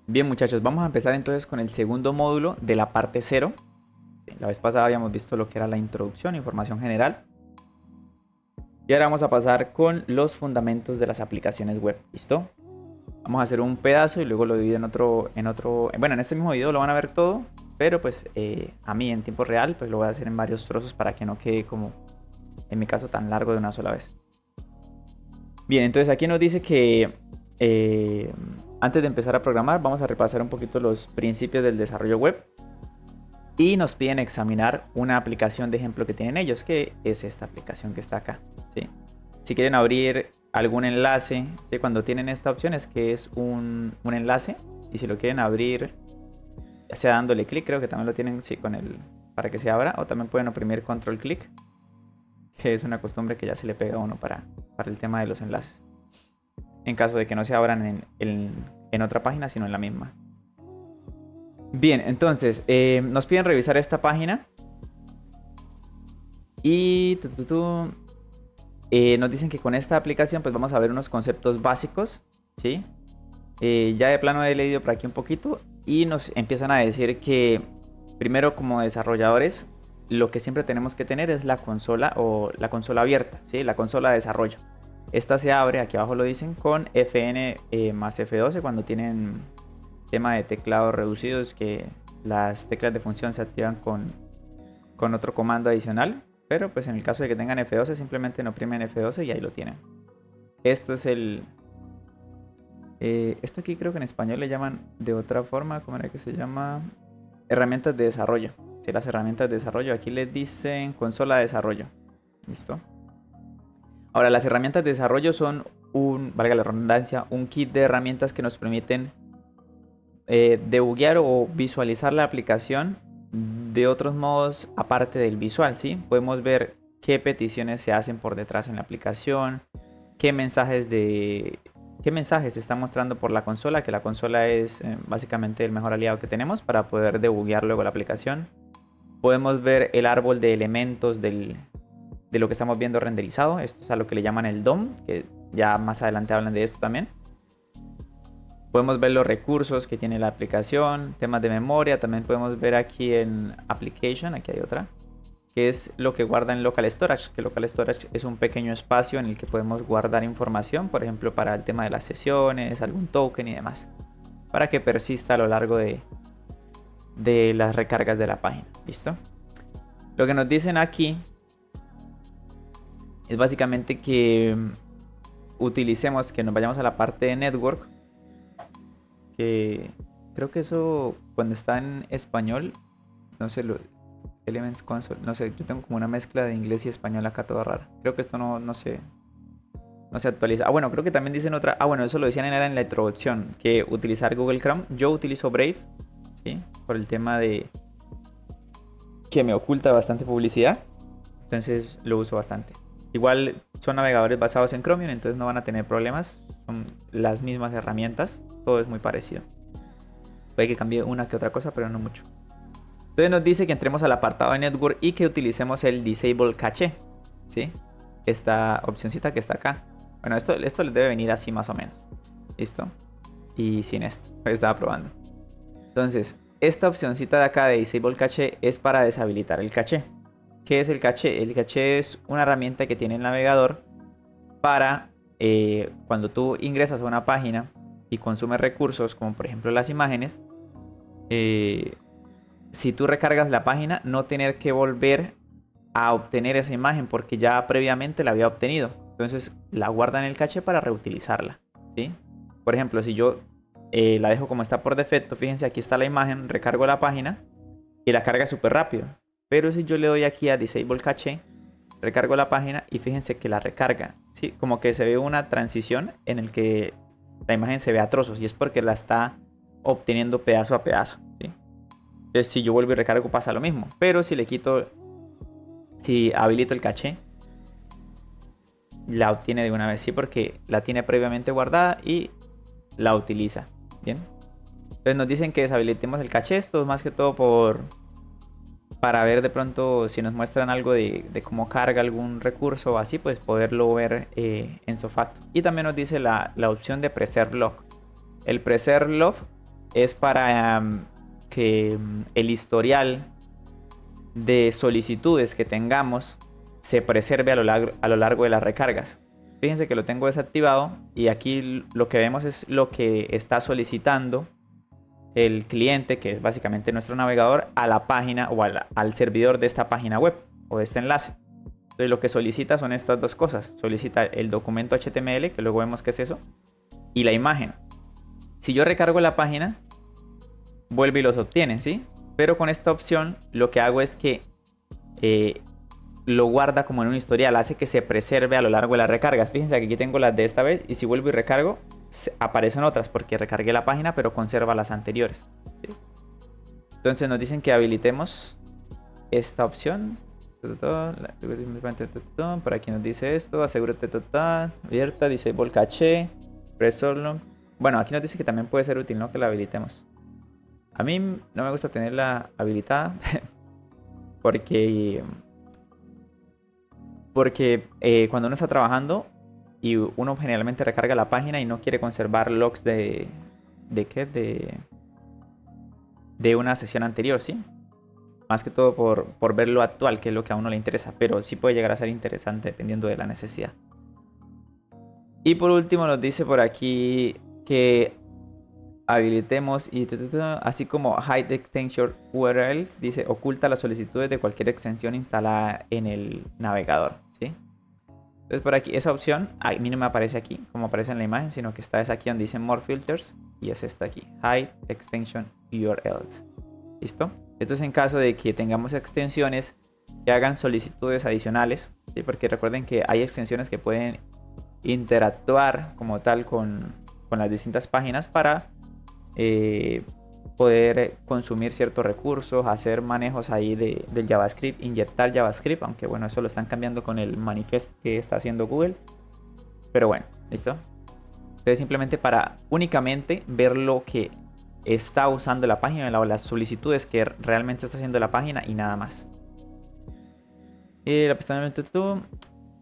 Bien, muchachos, vamos a empezar entonces con el segundo módulo de la parte cero. Sí, la vez pasada habíamos visto lo que era la introducción, información general. Y ahora vamos a pasar con los fundamentos de las aplicaciones web. ¿Listo? Vamos a hacer un pedazo y luego lo divido bueno, en este mismo video lo van a ver todo, pero pues a mí en tiempo real pues lo voy a hacer en varios trozos para que no quede como, en mi caso, tan largo de una sola vez. Bien, entonces aquí nos dice que antes de empezar a programar vamos a repasar un poquito los principios del desarrollo web. Y nos piden examinar una aplicación de ejemplo que tienen ellos, que es esta aplicación que está acá, ¿sí? Si quieren abrir algún enlace, ¿sí? Cuando tienen esta opción es que es un enlace. Y si lo quieren abrir, ya sea dándole clic, creo que también lo tienen, sí, para que se abra. O también pueden oprimir control clic, que es una costumbre que ya se le pega a uno para el tema de los enlaces. En caso de que no se abran en otra página, sino en la misma. Bien, entonces nos piden revisar esta página y nos dicen que con esta aplicación pues vamos a ver unos conceptos básicos, ¿sí? Ya de plano he leído por aquí un poquito y nos empiezan a decir que primero, como desarrolladores, lo que siempre tenemos que tener es la consola o la consola abierta, ¿sí? La consola de desarrollo. Esta se abre, aquí abajo lo dicen, con Fn más F12 cuando tienen tema de teclado reducido, es que las teclas de función se activan con otro comando adicional. Pero pues en el caso de que tengan F12 simplemente no oprimen F12 y ahí lo tienen. Esto es esto aquí creo que en español le llaman de otra forma. ¿Cómo era que se llama? Herramientas de desarrollo. Sí, las herramientas de desarrollo. Aquí les dicen consola de desarrollo. ¿Listo? Ahora, las herramientas de desarrollo son valga la redundancia, un kit de herramientas que nos permiten debuguear o visualizar la aplicación de otros modos aparte del visual, ¿sí? Podemos ver qué peticiones se hacen por detrás en la aplicación, qué mensajes se están mostrando por la consola, que la consola es básicamente el mejor aliado que tenemos para poder debuguear luego la aplicación. Podemos ver el árbol de elementos de lo que estamos viendo renderizado. Esto es a lo que le llaman el DOM, que ya más adelante hablan de esto también. Podemos ver los recursos que tiene la aplicación, temas de memoria. También podemos ver aquí en Application, aquí hay otra, que es lo que guarda en Local Storage. Que Local Storage es un pequeño espacio en el que podemos guardar información, por ejemplo, para el tema de las sesiones, algún token y demás, para que persista a lo largo de las recargas de la página. ¿Listo? Lo que nos dicen aquí es básicamente que que nos vayamos a la parte de Network. Que creo que eso cuando está en español, no sé, Elements Console, no sé, yo tengo como una mezcla de inglés y español acá toda rara. Creo que esto no se actualiza. Ah, bueno, creo que también dicen otra. Ah, bueno, eso lo decían era en la introducción, que utilizar Google Chrome. Yo utilizo Brave, ¿sí? Por el tema de que me oculta bastante publicidad. Entonces lo uso bastante. Igual son navegadores basados en Chromium, entonces no van a tener problemas. Son las mismas herramientas. Todo es muy parecido. Puede que cambie una que otra cosa, pero no mucho. Entonces nos dice que entremos al apartado de Network y que utilicemos el Disable Cache, ¿sí? Esta opcióncita que está acá. Bueno, esto les debe venir así más o menos. ¿Listo? Y sin esto. Estaba probando. Entonces, esta opcióncita de acá de Disable Cache es para deshabilitar el caché. ¿Qué es el caché? El caché es una herramienta que tiene el navegador para cuando tú ingresas a una página y consumes recursos, como por ejemplo las imágenes, si tú recargas la página, no tener que volver a obtener esa imagen porque ya previamente la había obtenido. Entonces la guarda en el caché para reutilizarla, ¿sí? Por ejemplo, si yo la dejo como está por defecto, fíjense, aquí está la imagen, recargo la página y la carga súper rápido. Pero si yo le doy aquí a Disable Cache, recargo la página y fíjense que la recarga, ¿sí? Como que se ve una transición en el que la imagen se ve a trozos y es porque la está obteniendo pedazo a pedazo, ¿sí? Entonces si yo vuelvo y recargo pasa lo mismo. Pero si habilito el caché, la obtiene de una vez, ¿sí? Porque la tiene previamente guardada y la utiliza, ¿bien? Entonces nos dicen que deshabilitemos el caché. Esto es más que todo para ver de pronto si nos muestran algo de cómo carga algún recurso o así, pues poderlo ver en su facto. Y también nos dice la opción de Preserve Log. El Preserve Log es para que el historial de solicitudes que tengamos se preserve a lo largo de las recargas. Fíjense que lo tengo desactivado y aquí lo que vemos es lo que está solicitando el cliente, que es básicamente nuestro navegador, a la página o al servidor de esta página web o de este enlace. Entonces lo que solicita son estas dos cosas. Solicita el documento HTML, que luego vemos que es eso, y la imagen. Si yo recargo la página, vuelve y los obtiene, ¿sí? Pero con esta opción lo que hago es que lo guarda como en un historial, hace que se preserve a lo largo de las recargas. Fíjense que aquí tengo las de esta vez y si vuelvo y recargo, aparecen otras porque recargué la página pero conserva las anteriores, ¿sí? Entonces nos dicen que habilitemos esta opción. Por aquí nos dice esto, asegúrate total, abierta, disable caché, press solo. Bueno, aquí nos dice que también puede ser útil, ¿no? Que la habilitemos. A mí no me gusta tenerla habilitada porque cuando uno está trabajando y uno generalmente recarga la página y no quiere conservar logs de una sesión anterior, ¿sí? Más que todo por ver lo actual, que es lo que a uno le interesa, pero sí puede llegar a ser interesante dependiendo de la necesidad. Y por último nos dice por aquí que habilitemos y así como hide extension URLs, dice oculta las solicitudes de cualquier extensión instalada en el navegador, ¿sí? Entonces por aquí esa opción a mí no me aparece aquí como aparece en la imagen, sino que está es aquí donde dice more filters y es esta aquí, hide extension URLs. ¿Listo? Esto es en caso de que tengamos extensiones que hagan solicitudes adicionales, ¿sí? Porque recuerden que hay extensiones que pueden interactuar como tal con las distintas páginas para poder consumir ciertos recursos, hacer manejos ahí del JavaScript, inyectar JavaScript, aunque bueno, eso lo están cambiando con el manifest que está haciendo Google. Pero bueno, ¿listo? Entonces simplemente para únicamente ver lo que está usando la página o las solicitudes que realmente está haciendo la página y nada más. La pestaña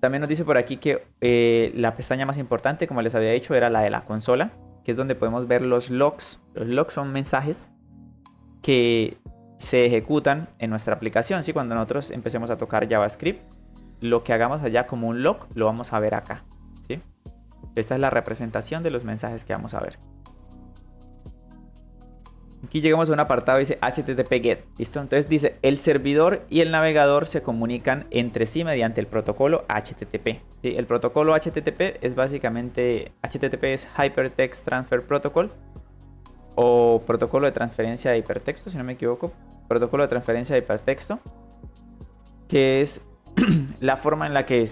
también nos dice por aquí que la pestaña más importante, como les había dicho, era la de la consola, que es donde podemos ver los logs. Los logs son mensajes que se ejecutan en nuestra aplicación, ¿sí? Cuando nosotros empecemos a tocar JavaScript, lo que hagamos allá como un log lo vamos a ver acá, ¿sí? Esta es la representación de los mensajes que vamos a ver. Aquí llegamos a un apartado que dice HTTP GET, ¿listo? Entonces dice, el servidor y el navegador se comunican entre sí mediante el protocolo HTTP, ¿sí? El protocolo HTTP es básicamente, HTTP es Hypertext Transfer Protocol o protocolo de transferencia de hipertexto, si no me equivoco, protocolo de transferencia de hipertexto, que es la forma en la que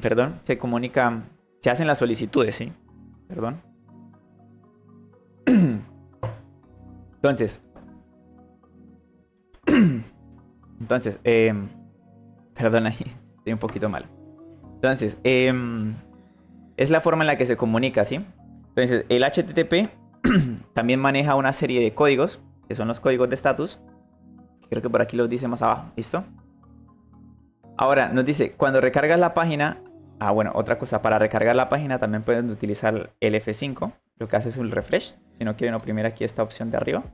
perdón, se comunican, se hacen las solicitudes, ¿sí? Perdón. Entonces, perdón ahí, estoy un poquito mal. Entonces, es la forma en la que se comunica, ¿sí? Entonces, el HTTP también maneja una serie de códigos, que son los códigos de estatus. Creo que por aquí los dice más abajo, ¿listo? Ahora, nos dice, cuando recargas la página... Ah, bueno, otra cosa, para recargar la página también pueden utilizar el F5. Lo que hace es un refresh, si no quieren oprimir aquí esta opción de arriba.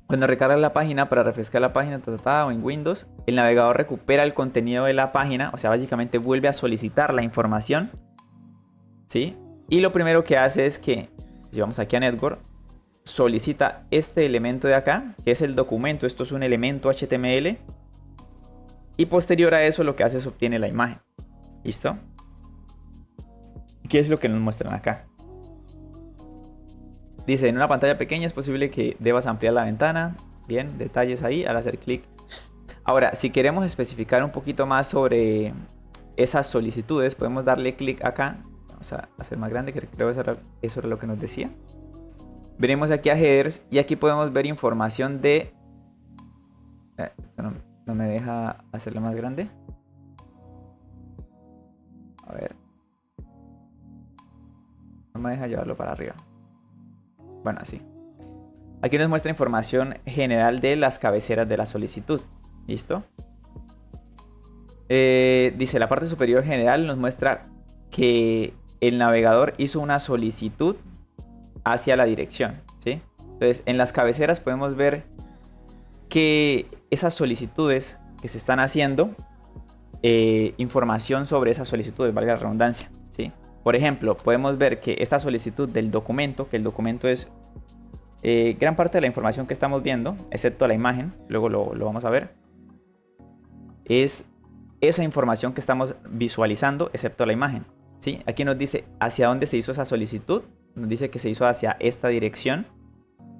Cuando recargas la página, para refrescar la página o en Windows, el navegador recupera el contenido de la página, o sea, básicamente vuelve a solicitar la información, ¿sí? Y lo primero que hace es que, si vamos aquí a Network, solicita este elemento de acá, que es el documento. Esto es un elemento HTML. Y posterior a eso lo que hace es obtiene la imagen. ¿Listo? ¿Qué es lo que nos muestran acá? Dice, en una pantalla pequeña es posible que debas ampliar la ventana. Bien, detalles ahí al hacer clic. Ahora, si queremos especificar un poquito más sobre esas solicitudes, podemos darle clic acá. Vamos a hacer más grande, que creo que eso era lo que nos decía. Venimos aquí a headers y aquí podemos ver información de... No me deja hacerlo más grande. A ver. No me deja llevarlo para arriba. Bueno, así. Aquí nos muestra información general de las cabeceras de la solicitud. ¿Listo? Dice, la parte superior general nos muestra que el navegador hizo una solicitud hacia la dirección, ¿sí? Entonces, en las cabeceras podemos ver que esas solicitudes que se están haciendo, información sobre esas solicitudes, valga la redundancia, ¿sí? Por ejemplo, podemos ver que esta solicitud del documento, que el documento es gran parte de la información que estamos viendo, excepto la imagen, luego lo vamos a ver, es esa información que estamos visualizando, excepto la imagen, ¿sí? Aquí nos dice hacia dónde se hizo esa solicitud, nos dice que se hizo hacia esta dirección,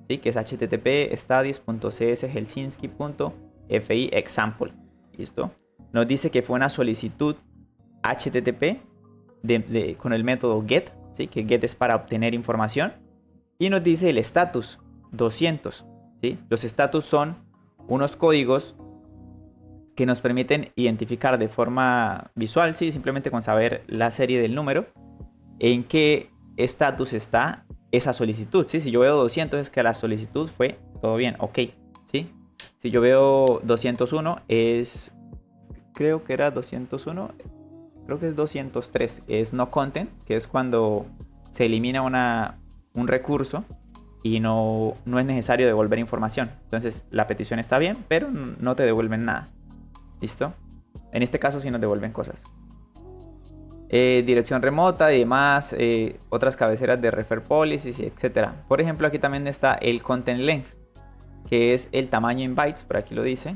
¿sí? Que es http://studies.cshelsinki.fi example, ¿listo? Nos dice que fue una solicitud HTTP con el método get, ¿sí? Que get es para obtener información. Y nos dice el status 200, ¿sí? Los status son unos códigos que nos permiten identificar de forma visual, ¿sí? Simplemente con saber la serie del número, en qué estatus está esa solicitud, ¿sí? Si yo veo 200 es que la solicitud fue todo bien, ok, ¿sí? Si yo veo 201 es... Creo que era 201, creo que es 203, es no content, que es cuando se elimina un recurso y no es necesario devolver información. Entonces la petición está bien, pero no te devuelven nada. ¿Listo? En este caso sí nos devuelven cosas. Dirección remota y demás, otras cabeceras de refer policies, etc. Por ejemplo, aquí también está el content length, que es el tamaño en bytes, por aquí lo dice.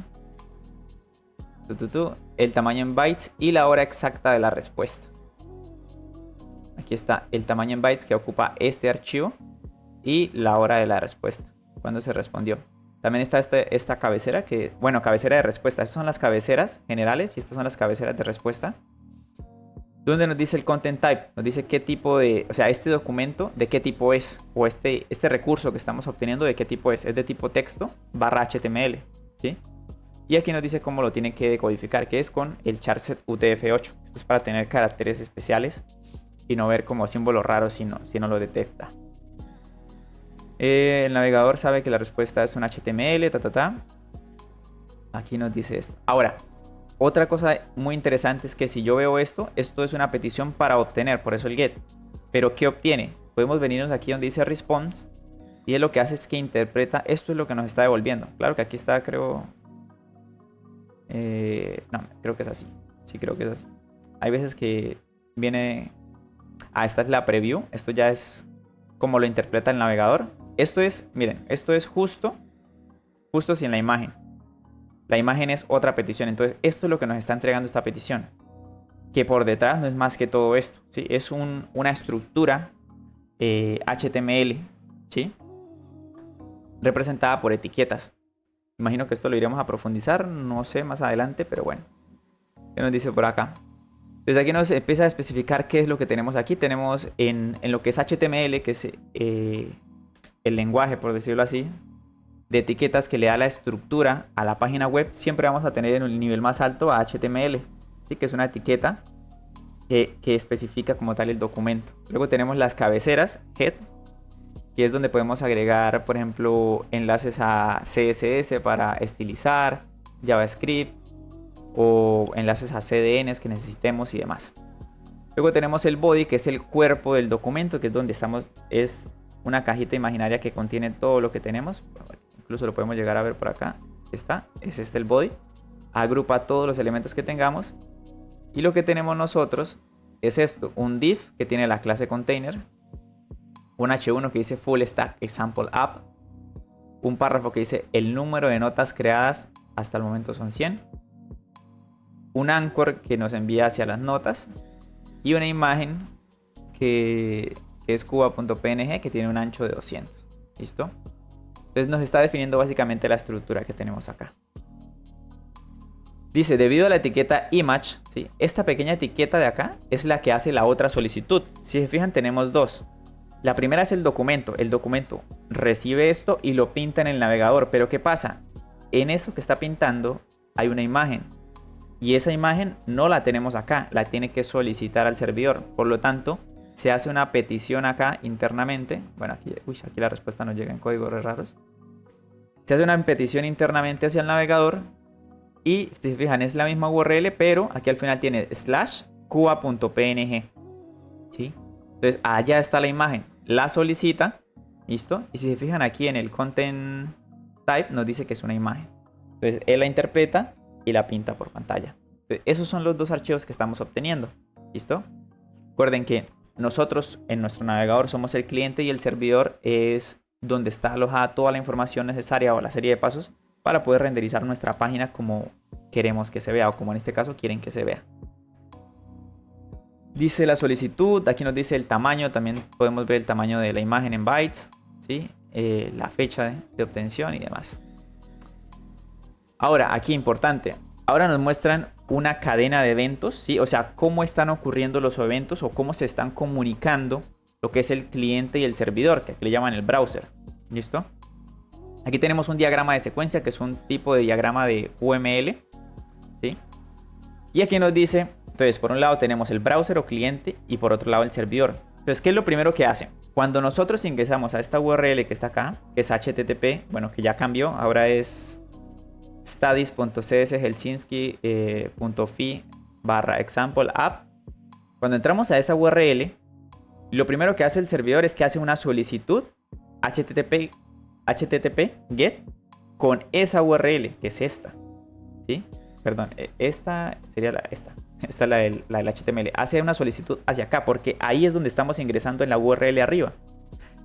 El tamaño en bytes y la hora exacta de la respuesta. Aquí está el tamaño en bytes que ocupa este archivo y la hora de la respuesta, cuando se respondió. También está esta cabecera que, bueno, cabecera de respuesta. Estas son las cabeceras generales y estas son las cabeceras de respuesta. Donde nos dice el content type, nos dice qué tipo de, o sea, este documento de qué tipo es, o este recurso que estamos obteniendo de qué tipo es de tipo texto /HTML, ¿sí? Y aquí nos dice cómo lo tienen que decodificar, que es con el charset UTF-8. Esto es para tener caracteres especiales y no ver como símbolos raros si no lo detecta. El navegador sabe que la respuesta es un HTML, Aquí nos dice esto. Ahora, otra cosa muy interesante es que si yo veo esto es una petición para obtener, por eso el get. Pero ¿qué obtiene? Podemos venirnos aquí donde dice response y lo que hace es que interpreta, esto es lo que nos está devolviendo. Claro que aquí está, creo... no, creo que es así. Sí, creo que es así. Hay veces que viene... esta es la preview. Esto ya es como lo interpreta el navegador. Esto es, miren, esto es justo sin la imagen. La imagen es otra petición. Entonces, esto es lo que nos está entregando esta petición. Que por detrás no es más que todo esto, ¿sí? Es una estructura HTML, ¿sí? Representada por etiquetas. Imagino que esto lo iremos a profundizar, no sé, más adelante, pero bueno. ¿Qué nos dice por acá? Entonces aquí nos empieza a especificar qué es lo que tenemos aquí. Tenemos en lo que es HTML, que es el lenguaje, por decirlo así, de etiquetas que le da la estructura a la página web. Siempre vamos a tener en un nivel más alto a HTML, ¿sí? Que es una etiqueta que especifica como tal el documento. Luego tenemos las cabeceras, head, que es donde podemos agregar, por ejemplo, enlaces a CSS para estilizar, JavaScript o enlaces a CDNs que necesitemos y demás. Luego tenemos el body, que es el cuerpo del documento, que es donde estamos, es una cajita imaginaria que contiene todo lo que tenemos. Incluso lo podemos llegar a ver por acá. Es el body. Agrupa todos los elementos que tengamos. Y lo que tenemos nosotros es esto, un div que tiene la clase container, un h1 que dice full stack example app, un párrafo que dice el número de notas creadas hasta el momento son 100, un anchor que nos envía hacia las notas y una imagen que es cuba.png que tiene un ancho de 200. ¿Listo? Entonces nos está definiendo básicamente la estructura que tenemos acá. Dice, debido a la etiqueta image, ¿sí? Esta pequeña etiqueta de acá es la que hace la otra solicitud. Si se fijan, tenemos dos. La primera es el documento. El documento recibe esto y lo pinta en el navegador. Pero ¿qué pasa? En eso que está pintando hay una imagen. Y esa imagen no la tenemos acá. La tiene que solicitar al servidor. Por lo tanto, se hace una petición acá internamente. Bueno, aquí la respuesta nos llega en códigos raros. Se hace una petición internamente hacia el navegador. Y si se fijan, es la misma URL, pero aquí al final tiene /cuba.png. ¿Sí? Entonces allá está la imagen. La solicita ¿Listo? Y si se fijan aquí en el content type nos dice que es una imagen. Entonces él la interpreta y la pinta por pantalla. Entonces, esos son los dos archivos que estamos obteniendo. ¿Listo? Recuerden que nosotros en nuestro navegador somos el cliente y el servidor es donde está alojada toda la información necesaria o la serie de pasos para poder renderizar nuestra página como queremos que se vea o como en este caso quieren que se vea. Dice la solicitud, aquí nos dice el tamaño, también podemos ver el tamaño de la imagen en bytes, ¿sí? La fecha de obtención y demás. Ahora, aquí importante, ahora nos muestran una cadena de eventos, ¿sí? O sea, cómo están ocurriendo los eventos o cómo se están comunicando lo que es el cliente y el servidor, que aquí le llaman el browser. ¿Listo? Aquí tenemos un diagrama de secuencia, que es un tipo de diagrama de UML, ¿sí? Y aquí nos dice, entonces, por un lado tenemos el browser o cliente y por otro lado el servidor. Entonces, ¿qué es lo primero que hace? Cuando nosotros ingresamos a esta URL que está acá, que es HTTP, bueno, que ya cambió, ahora es studies.cshelsinki.fi/example-app. Cuando entramos a esa URL, lo primero que hace el servidor es que hace una solicitud HTTP GET con esa URL, que es esta, ¿sí? Perdón, esta sería esta es la del HTML. Hace una solicitud hacia acá porque ahí es donde estamos ingresando en la URL arriba.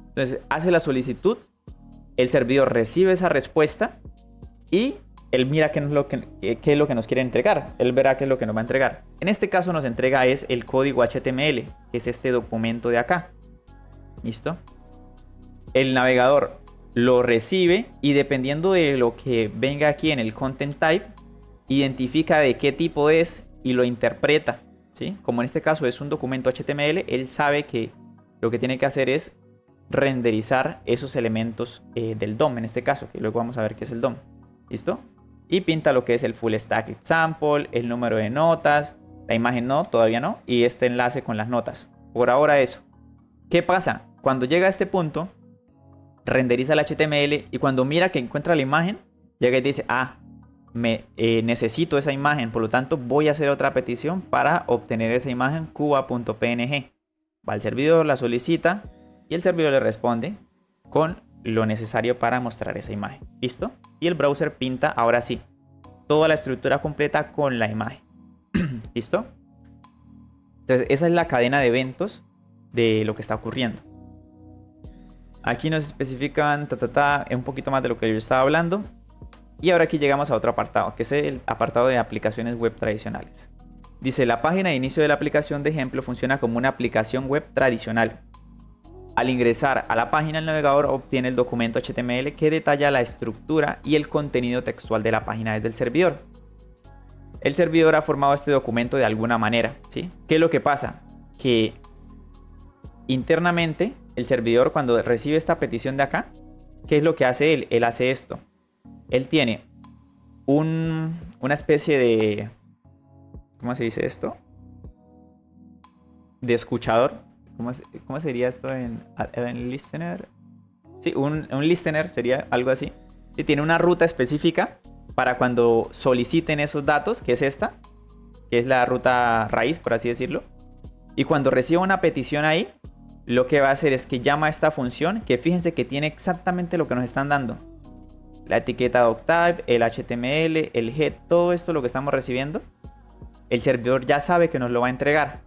Entonces hace la solicitud, el servidor recibe esa respuesta y él mira qué es lo que nos quiere entregar. Él verá qué es lo que nos va a entregar. En este caso nos entrega es el código HTML, que es este documento de acá. ¿Listo? El navegador lo recibe y dependiendo de lo que venga aquí en el content type, identifica de qué tipo es y lo interpreta, ¿sí? Como en este caso es un documento HTML, él sabe que lo que tiene que hacer es renderizar esos elementos del DOM, en este caso, que luego vamos a ver qué es el DOM. ¿Listo? Y pinta lo que es el full stack example, el número de notas, la imagen no, todavía no, y este enlace con las notas. Por ahora eso. ¿Qué pasa? Cuando llega a este punto, renderiza el HTML y cuando mira que encuentra la imagen, llega y dice, necesito esa imagen, por lo tanto voy a hacer otra petición para obtener esa imagen cuba.png. Va al servidor, la solicita y el servidor le responde con lo necesario para mostrar esa imagen. ¿Listo? Y el browser pinta ahora sí toda la estructura completa con la imagen. ¿Listo? Entonces esa es la cadena de eventos de lo que está ocurriendo. Aquí nos especifican un poquito más de lo que yo estaba hablando. Y ahora aquí llegamos a otro apartado, que es el apartado de aplicaciones web tradicionales. Dice, la página de inicio de la aplicación de ejemplo funciona como una aplicación web tradicional. Al ingresar a la página, el navegador obtiene el documento HTML que detalla la estructura y el contenido textual de la página desde el servidor. El servidor ha formado este documento de alguna manera, ¿sí? ¿Qué es lo que pasa? Que internamente el servidor, cuando recibe esta petición de acá, ¿qué es lo que hace él? Él hace esto. Él tiene una especie de... ¿Cómo se dice esto? De escuchador. ¿Cómo sería esto en listener? Sí, un listener sería algo así. Y tiene una ruta específica para cuando soliciten esos datos, que es esta, que es la ruta raíz, por así decirlo. Y cuando reciba una petición ahí, lo que va a hacer es que llama a esta función, que fíjense que tiene exactamente lo que nos están dando. La etiqueta doctype, el HTML, el head, todo esto lo que estamos recibiendo, el servidor ya sabe que nos lo va a entregar,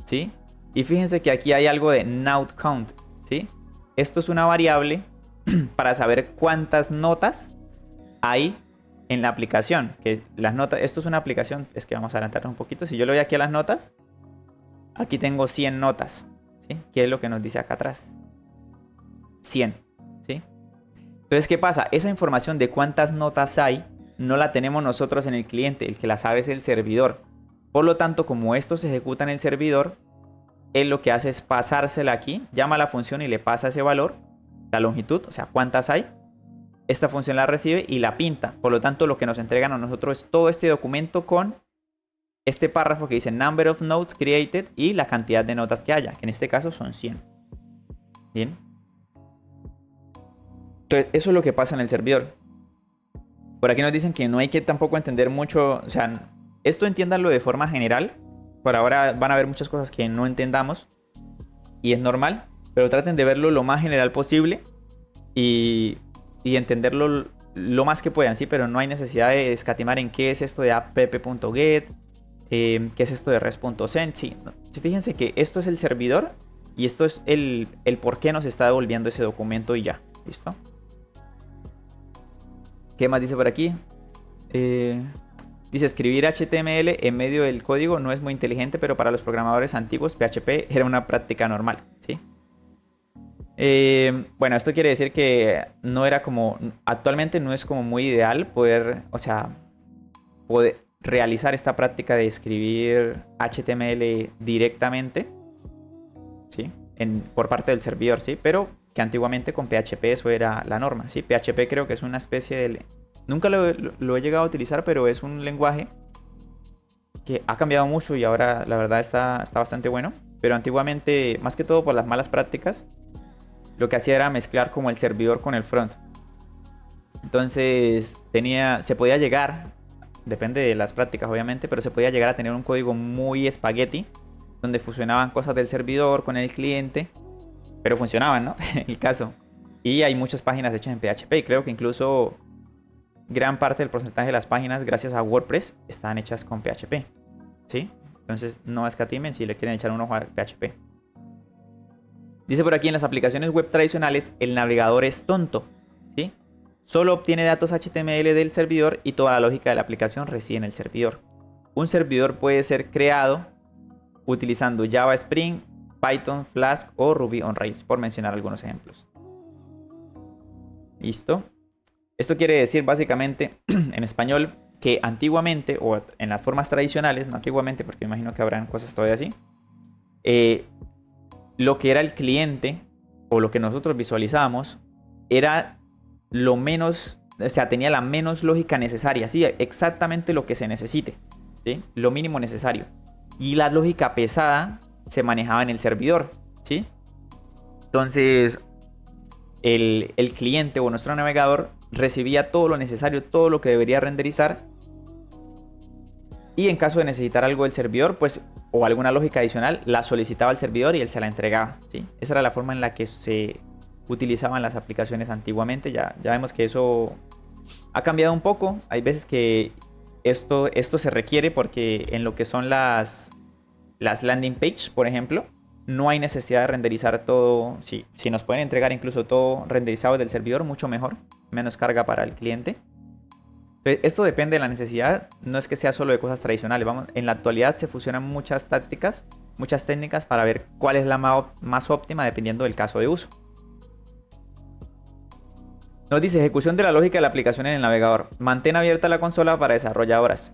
¿sí? Y fíjense que aquí hay algo de note count, ¿sí? Esto es una variable para saber cuántas notas hay en la aplicación. Que las notas, esto es una aplicación, es que vamos a adelantarnos un poquito. Si yo le doy aquí a las notas, aquí tengo 100 notas, ¿sí? ¿Qué es lo que nos dice acá atrás? 100, ¿sí? Entonces, ¿qué pasa? Esa información de cuántas notas hay no la tenemos nosotros en el cliente. El que la sabe es el servidor. Por lo tanto, como esto se ejecuta en el servidor, él lo que hace es pasársela aquí, llama a la función y le pasa ese valor, la longitud, o sea, cuántas hay. Esta función la recibe y la pinta. Por lo tanto, lo que nos entregan a nosotros es todo este documento con este párrafo que dice number of notes created y la cantidad de notas que haya, que en este caso son 100. Bien. Entonces, eso es lo que pasa en el servidor. Por aquí nos dicen que no hay que tampoco entender mucho, o sea, esto entiéndanlo de forma general. Por ahora van a haber muchas cosas que no entendamos y es normal. pero traten de verlo lo más general posible y, y entenderlo lo más que puedan, ¿sí? Pero no hay necesidad de escatimar en qué es esto de app.get, qué es esto de res.send. Sí, no. Sí, fíjense que esto es el servidor y esto es el por qué nos está devolviendo ese documento y ya. ¿Listo? ¿Qué más dice por aquí? Dice, escribir HTML en medio del código no es muy inteligente, pero para los programadores antiguos PHP era una práctica normal, ¿sí? Bueno, esto quiere decir que no era como, actualmente no es como muy ideal poder, o sea, poder realizar esta práctica de escribir HTML directamente, ¿sí? Por parte del servidor, ¿sí? Pero que antiguamente con PHP eso era la norma, ¿sí? PHP creo que es una especie de... Nunca lo he llegado a utilizar, pero es un lenguaje que ha cambiado mucho y ahora la verdad está bastante bueno. Pero antiguamente, más que todo por las malas prácticas, lo que hacía era mezclar como el servidor con el front. Entonces se podía llegar, depende de las prácticas obviamente, pero se podía llegar a tener un código muy espagueti, donde fusionaban cosas del servidor con el cliente, pero funcionaban, ¿no? El caso. Y hay muchas páginas hechas en PHP y creo que incluso gran parte del porcentaje de las páginas, gracias a WordPress, están hechas con PHP, ¿sí? Entonces no escatimen si le quieren echar un ojo a PHP. Dice por aquí, en las aplicaciones web tradicionales, el navegador es tonto, ¿sí? Solo obtiene datos HTML del servidor y toda la lógica de la aplicación reside en el servidor. Un servidor puede ser creado utilizando Java Spring, Python, Flask o Ruby on Rails, por mencionar algunos ejemplos. ¿Listo? Esto quiere decir básicamente en español que antiguamente, o en las formas tradicionales, no antiguamente porque me imagino que habrán cosas todavía así, lo que era el cliente o lo que nosotros visualizábamos era lo menos, o sea, tenía la menos lógica necesaria, ¿sí? Exactamente lo que se necesite, ¿sí? Lo mínimo necesario. Y la lógica pesada se manejaba en el servidor, ¿sí? Entonces, el cliente o nuestro navegador recibía todo lo necesario, todo lo que debería renderizar. Y en caso de necesitar algo del servidor, pues, o alguna lógica adicional, la solicitaba al servidor y él se la entregaba, ¿sí? Esa era la forma en la que se utilizaban las aplicaciones antiguamente. Ya vemos que eso ha cambiado un poco. Hay veces que esto se requiere porque en lo que son las landing page, por ejemplo, no hay necesidad de renderizar todo. Si nos pueden entregar incluso todo renderizado del servidor, mucho mejor. Menos carga para el cliente. Esto depende de la necesidad. No es que sea solo de cosas tradicionales. Vamos, en la actualidad se fusionan muchas tácticas, muchas técnicas para ver cuál es la más óptima dependiendo del caso de uso. Nos dice ejecución de la lógica de la aplicación en el navegador. Mantén abierta la consola para desarrolladores.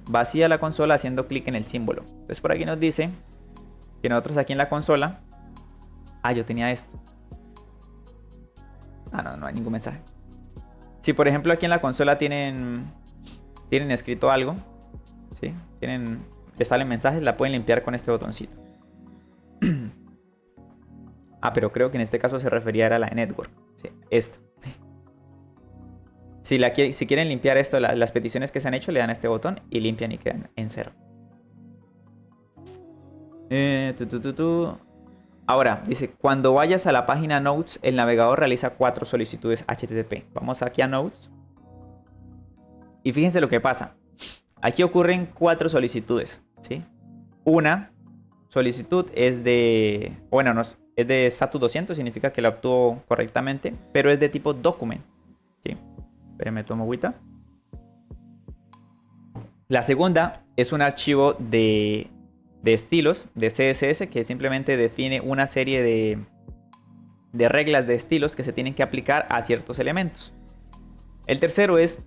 Vacía la consola haciendo clic en el símbolo. Entonces por aquí nos dice que nosotros aquí en la consola... Ah, yo tenía esto. Ah, no hay ningún mensaje. Si por ejemplo aquí en la consola tienen escrito algo, ¿sí? Les salen mensajes, la pueden limpiar con este botoncito. Ah, pero creo que en este caso se refería a la de Network. Sí, esta. Si quieren limpiar esto, las peticiones que se han hecho, le dan a este botón y limpian y quedan en cero. Ahora, dice, cuando vayas a la página Notes, el navegador realiza 4 solicitudes HTTP. Vamos aquí a Notes. Y fíjense lo que pasa. Aquí ocurren 4 solicitudes, ¿sí? Una solicitud es de... Bueno, es de status 200, significa que la obtuvo correctamente, pero es de tipo document, ¿sí? Espérenme, tomo agüita. La segunda es un archivo de estilos, de CSS, que simplemente define una serie de reglas de estilos que se tienen que aplicar a ciertos elementos. El tercero es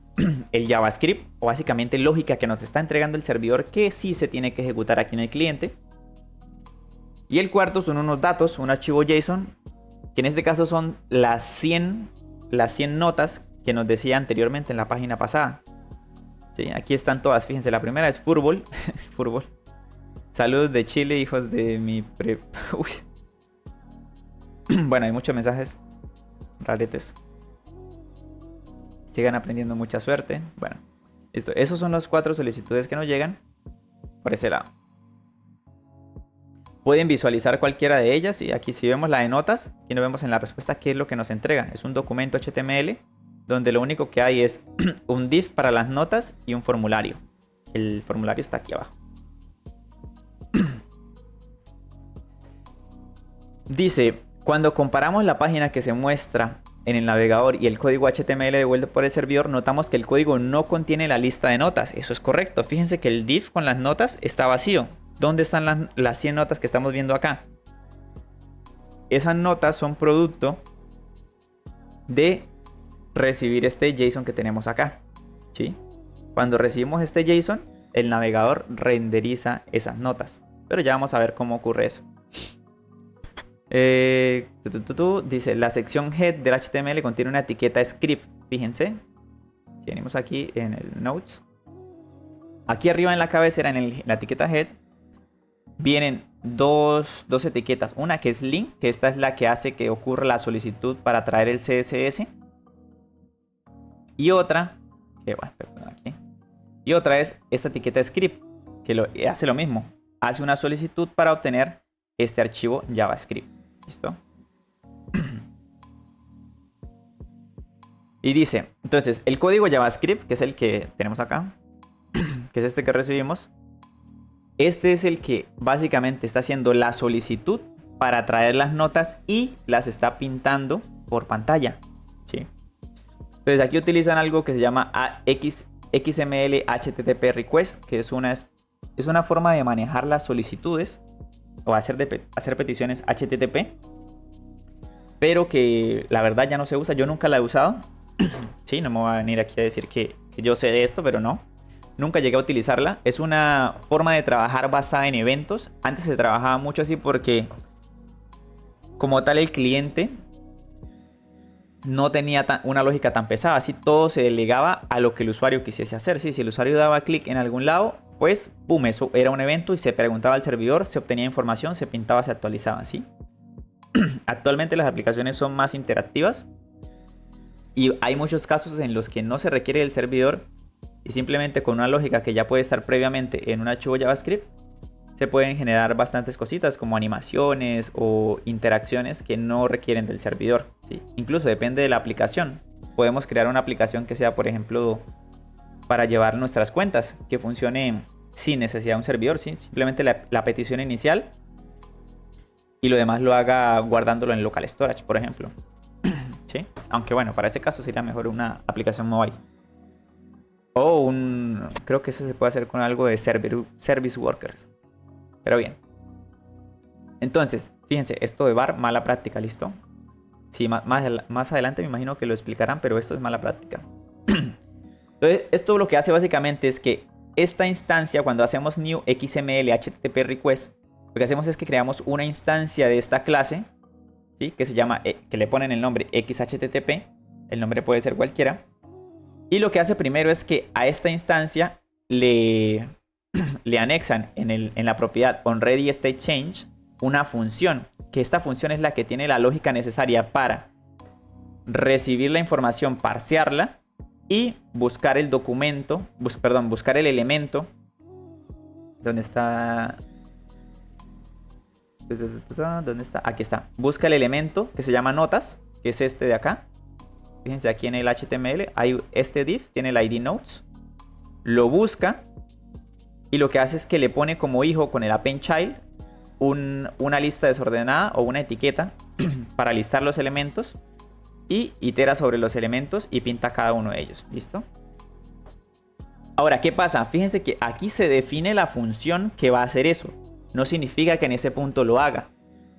el JavaScript, o básicamente lógica que nos está entregando el servidor que sí se tiene que ejecutar aquí en el cliente. Y el cuarto son unos datos, un archivo JSON, que en este caso son las 100 notas que nos decía anteriormente en la página pasada. Sí, aquí están todas, fíjense, la primera es Furbol. Furbol. Saludos de Chile, hijos de mi Uy. Bueno, hay muchos mensajes raretes. Sigan aprendiendo, mucha suerte. Bueno, listo. Esos son las 4 solicitudes que nos llegan por ese lado. pueden visualizar cualquiera de ellas. Y aquí si vemos la de notas, aquí nos vemos en la respuesta qué es lo que nos entrega. Es un documento HTML donde lo único que hay es un div para las notas y un formulario. El formulario está aquí abajo. Dice, cuando comparamos la página que se muestra en el navegador y el código HTML devuelto por el servidor, notamos que el código no contiene la lista de notas. Eso es correcto. Fíjense que el div con las notas está vacío. ¿Dónde están las 100 notas que estamos viendo acá? Esas notas son producto de recibir este JSON que tenemos acá, ¿sí? Cuando recibimos este JSON, el navegador renderiza esas notas. Pero ya vamos a ver cómo ocurre eso. Dice, la sección head del HTML contiene una etiqueta script. Fíjense. Si venimos aquí en el notes. Aquí arriba en la cabecera, en la etiqueta head, vienen dos etiquetas. Una que es link, que esta es la que hace que ocurra la solicitud para traer el CSS. Y otra, y otra es esta etiqueta script, que hace lo mismo. Hace una solicitud para obtener este archivo JavaScript. ¿Listo? Y dice, entonces, el código JavaScript, que es el que tenemos acá, que es este que recibimos, este es el que básicamente está haciendo la solicitud para traer las notas y las está pintando por pantalla, ¿sí? Entonces aquí utilizan algo que se llama XML HTTP Request, que es una forma de manejar las solicitudes o hacer peticiones HTTP, pero que la verdad ya no se usa. Yo nunca la he usado. Sí, no me voy a venir aquí a decir que yo sé de esto, pero no. Nunca llegué a utilizarla. Es una forma de trabajar basada en eventos. Antes se trabajaba mucho así porque como tal el cliente no tenía una lógica tan pesada. Así todo se delegaba a lo que el usuario quisiese hacer. Sí, si el usuario daba clic en algún lado, pues, boom, eso era un evento y se preguntaba al servidor, se obtenía información, se pintaba, se actualizaba, ¿sí? Actualmente las aplicaciones son más interactivas y hay muchos casos en los que no se requiere del servidor y simplemente con una lógica que ya puede estar previamente en un archivo JavaScript se pueden generar bastantes cositas como animaciones o interacciones que no requieren del servidor, ¿sí? Incluso depende de la aplicación. Podemos crear una aplicación que sea, por ejemplo, para llevar nuestras cuentas, que funcione sin necesidad de un servidor, ¿sí? Simplemente la petición inicial y lo demás lo haga guardándolo en local storage, por ejemplo. ¿Sí? Aunque bueno, para ese caso sería mejor una aplicación mobile. O creo que eso se puede hacer con algo de service workers. Pero bien. Entonces, fíjense, esto de var, mala práctica, ¿listo? Sí, más adelante me imagino que lo explicarán, pero esto es mala práctica. Entonces, esto lo que hace básicamente es que esta instancia, cuando hacemos new XML HTTP request, lo que hacemos es que creamos una instancia de esta clase, ¿sí? Que se llama, que le ponen el nombre XHTTP, el nombre puede ser cualquiera, y lo que hace primero es que a esta instancia le anexan en la propiedad onReadyStateChange una función, que esta función es la que tiene la lógica necesaria para recibir la información, parsearla y buscar el documento, buscar el elemento. ¿Dónde está? ¿Dónde está? Aquí está. Busca el elemento que se llama notas, que es este de acá. Fíjense aquí en el HTML hay este div, tiene el ID notes. Lo busca y lo que hace es que le pone como hijo con el append child una lista desordenada o una etiqueta para listar los elementos. Y itera sobre los elementos y pinta cada uno de ellos. ¿Listo? Ahora, ¿qué pasa? Fíjense que aquí se define la función que va a hacer eso. No significa que en ese punto lo haga.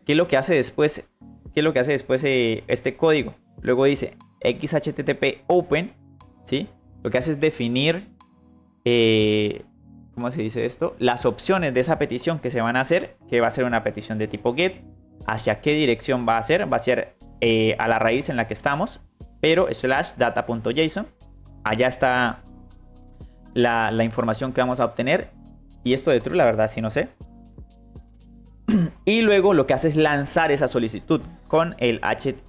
¿Qué es lo que hace después? ¿Qué es lo que hace después este código? Luego dice XHTTP open, ¿sí? Lo que hace es definir, ¿cómo se dice esto? Las opciones de esa petición que se van a hacer, que va a ser una petición de tipo get. ¿Hacia qué dirección va a ser? Va a ser a la raíz en la que estamos, pero /data.json. Allá está la información que vamos a obtener. Y esto de true, la verdad, sí no sé. Y luego lo que hace es lanzar esa solicitud con el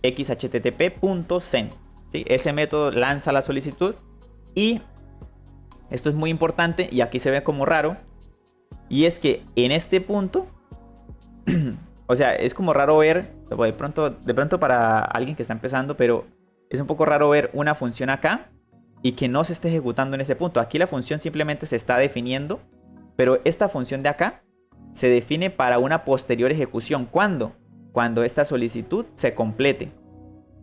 xhttp.send. ¿Sí? Ese método lanza la solicitud. Y esto es muy importante y aquí se ve como raro. Y es que en este punto O sea, es como raro ver, de pronto para alguien que está empezando, pero es un poco raro ver una función acá y que no se esté ejecutando en ese punto. Aquí la función simplemente se está definiendo, pero esta función de acá se define para una posterior ejecución. ¿Cuándo? Cuando esta solicitud se complete.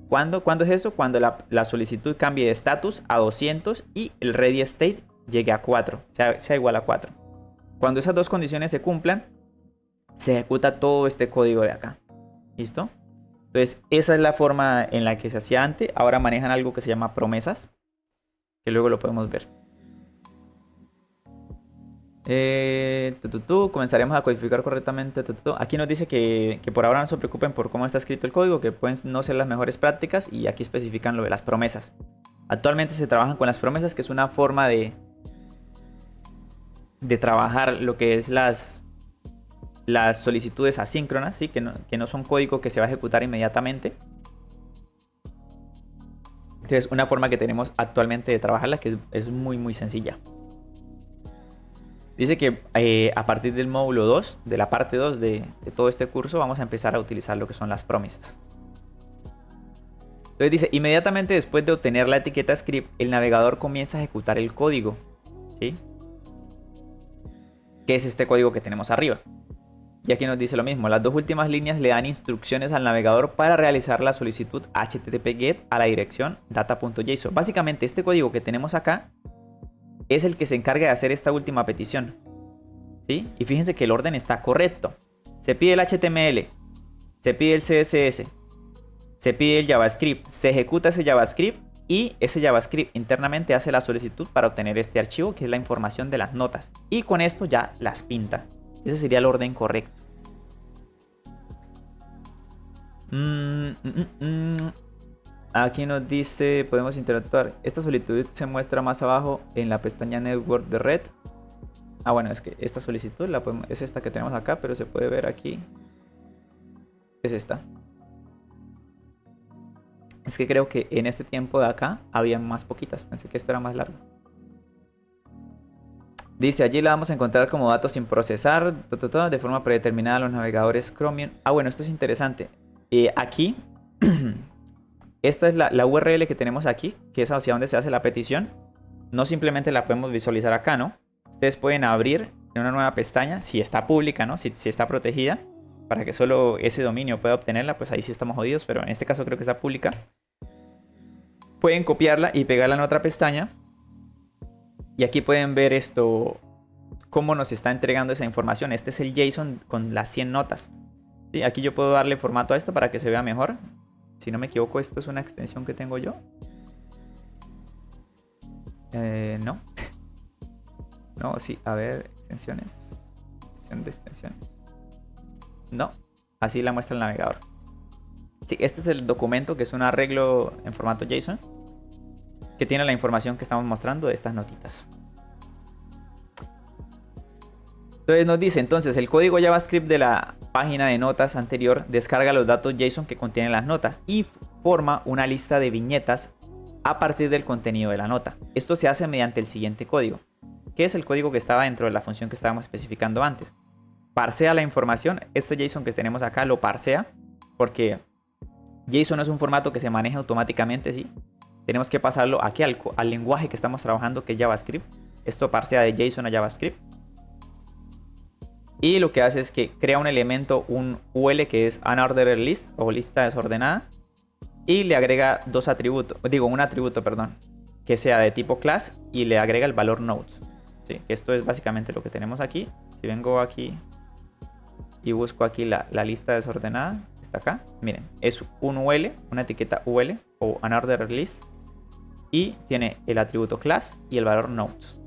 ¿Cuándo es eso? Cuando la solicitud cambie de estatus a 200 y el ready state llegue a 4, sea igual a 4. Cuando esas dos condiciones se cumplan, se ejecuta todo este código de acá. ¿Listo? Entonces, esa es la forma en la que se hacía antes. Ahora manejan algo que se llama promesas, que luego lo podemos ver. Comenzaremos a codificar correctamente. Aquí nos dice que por ahora no se preocupen por cómo está escrito el código, que pueden no ser las mejores prácticas, y aquí especifican lo de las promesas. Actualmente se trabajan con las promesas, que es una forma de trabajar lo que es las solicitudes asíncronas, ¿sí? que no son código que se va a ejecutar inmediatamente. Entonces, una forma que tenemos actualmente de trabajarla, que es muy muy sencilla. Dice que a partir del módulo 2, de la parte 2 de todo este curso, vamos a empezar a utilizar lo que son las promises. Entonces dice, inmediatamente después de obtener la etiqueta script, el navegador comienza a ejecutar el código, ¿sí? Que es este código que tenemos arriba. Y aquí nos dice lo mismo, las dos últimas líneas le dan instrucciones al navegador para realizar la solicitud HTTP GET a la dirección data.json. Básicamente este código que tenemos acá es el que se encarga de hacer esta última petición, ¿sí? Y fíjense que el orden está correcto. Se pide el HTML, se pide el CSS, se pide el JavaScript, se ejecuta ese JavaScript y ese JavaScript internamente hace la solicitud para obtener este archivo, que es la información de las notas. Y con esto ya las pinta. Ese sería el orden correcto. Aquí nos dice, podemos interactuar. Esta solicitud se muestra más abajo en la pestaña Network de Red. Ah, bueno, es que esta solicitud es esta que tenemos acá, pero se puede ver aquí. Es esta. Es que creo que en este tiempo de acá había más poquitas. Pensé que esto era más largo. Dice, allí la vamos a encontrar como datos sin procesar, de forma predeterminada a los navegadores Chromium. Ah, bueno, esto es interesante. Aquí, esta es la URL que tenemos aquí, que es hacia donde se hace la petición. No simplemente la podemos visualizar acá, ¿no? Ustedes pueden abrir en una nueva pestaña, si está pública, ¿no? Si está protegida, para que solo ese dominio pueda obtenerla, pues ahí sí estamos jodidos, pero en este caso creo que está pública. Pueden copiarla y pegarla en otra pestaña. Y aquí pueden ver esto, cómo nos está entregando esa información. Este es el JSON con las 100 notas. ¿Sí? Aquí yo puedo darle formato a esto para que se vea mejor. Si no me equivoco, esto es una extensión que tengo yo. No. No, sí, a ver, extensiones. Extensión de extensiones. No, así la muestra el navegador. Sí, este es el documento, que es un arreglo en formato JSON, que tiene la información que estamos mostrando de estas notitas. Entonces nos dice, entonces el código JavaScript de la página de notas anterior descarga los datos JSON que contienen las notas y forma una lista de viñetas a partir del contenido de la nota. Esto se hace mediante el siguiente código, que es el código que estaba dentro de la función que estábamos especificando antes. Parsea la información. Este JSON que tenemos acá lo parsea, porque JSON es un formato que se maneja automáticamente, ¿sí? Tenemos que pasarlo aquí al lenguaje que estamos trabajando, que es JavaScript. Esto parsea de JSON a JavaScript. Y lo que hace es que crea un elemento, un UL, que es unordered list, o lista desordenada. Y le agrega un atributo, que sea de tipo class, y le agrega el valor nodes. ¿Sí? Esto es básicamente lo que tenemos aquí. Si vengo aquí y busco aquí la lista desordenada, está acá. Miren, es un UL, una etiqueta UL o unordered list. Y tiene el atributo class y el valor nodes.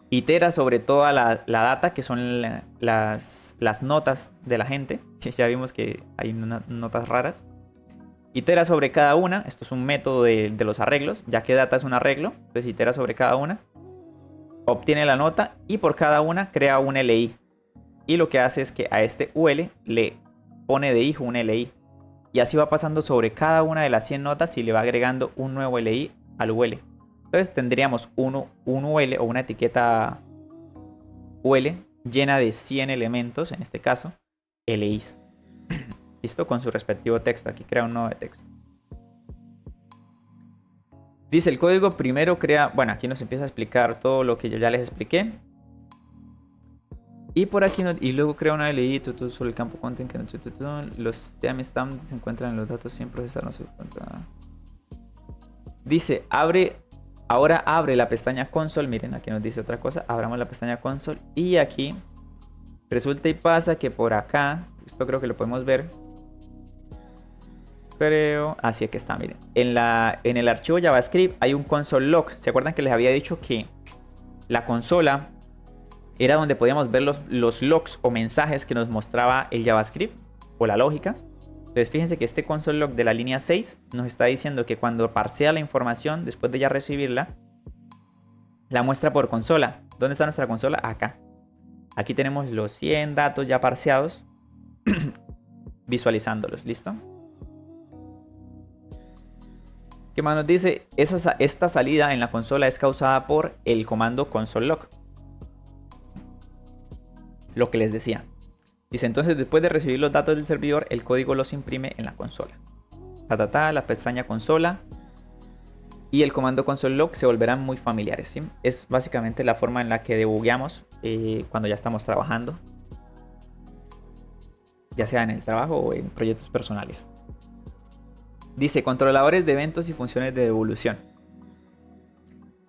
Itera sobre toda la data, que son las notas de la gente, que ya vimos que hay notas raras. Itera sobre cada una. Esto es un método de los arreglos, ya que data es un arreglo. Entonces itera sobre cada una, obtiene la nota y por cada una crea un LI. Y lo que hace es que a este UL le pone de hijo un LI. Y así va pasando sobre cada una de las 100 notas y le va agregando un nuevo LI al UL. Entonces tendríamos un UL o una etiqueta UL llena de 100 elementos, en este caso, LIs. ¿Listo? Con su respectivo texto. Aquí crea un nodo de texto. Dice, el código primero crea... Bueno, aquí nos empieza a explicar todo lo que yo ya les expliqué. Y por aquí, y luego crea una LI sobre el campo content. Los timestamps se encuentran en los datos sin procesar. No se encuentra. Dice, ahora abre la pestaña console. Miren, aquí nos dice otra cosa. Abramos la pestaña console. Y aquí resulta y pasa que por acá, esto creo que lo podemos ver. Creo, así es que está, miren. En el archivo JavaScript hay un console log. ¿Se acuerdan que les había dicho que la consola era donde podíamos ver los logs o mensajes que nos mostraba el JavaScript o la lógica? Entonces fíjense que este console log de la línea 6 nos está diciendo que cuando parsea la información, después de ya recibirla, la muestra por consola. ¿Dónde está nuestra consola? Acá. Aquí tenemos los 100 datos ya parseados, visualizándolos. ¿Listo? ¿Qué más nos dice? Esta salida en la consola es causada por el comando console log. Lo que les decía. Dice, entonces después de recibir los datos del servidor, el código los imprime en la consola. La pestaña consola y el comando console log se volverán muy familiares, ¿sí? Es básicamente la forma en la que debugueamos cuando ya estamos trabajando. Ya sea en el trabajo o en proyectos personales. Dice, controladores de eventos y funciones de devolución.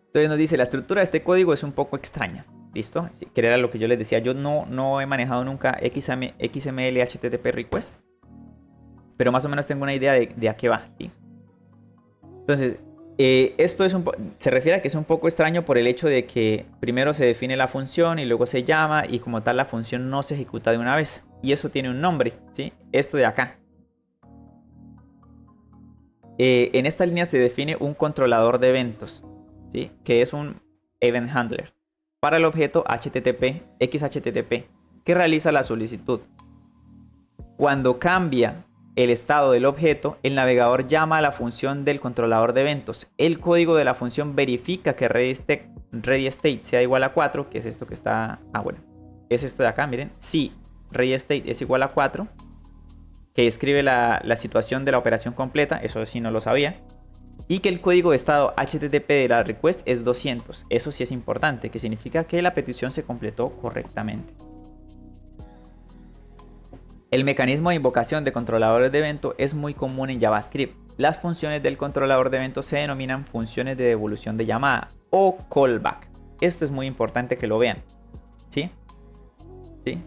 Entonces nos dice, la estructura de este código es un poco extraña. ¿Listo? Que era lo que yo les decía. Yo no he manejado nunca XML HTTP request. Pero más o menos tengo una idea de a qué va. ¿Sí? Entonces, esto es se refiere a que es un poco extraño por el hecho de que primero se define la función y luego se llama. Y como tal la función no se ejecuta de una vez. Y eso tiene un nombre. ¿Sí? Esto de acá. En esta línea se define un controlador de eventos. ¿Sí? Que es un event handler. Para el objeto HTTP, XHTTP, que realiza la solicitud. Cuando cambia el estado del objeto, el navegador llama a la función del controlador de eventos. El código de la función verifica que ready state sea igual a 4, que es esto que está... bueno, es esto de acá, miren. Si ready state es igual a 4, que describe la situación de la operación completa, eso sí no lo sabía. Y que el código de estado HTTP de la request es 200. Eso sí es importante, que significa que la petición se completó correctamente. El mecanismo de invocación de controladores de evento es muy común en JavaScript. Las funciones del controlador de eventos se denominan funciones de devolución de llamada o callback. Esto es muy importante que lo vean. ¿Sí? ¿Sí?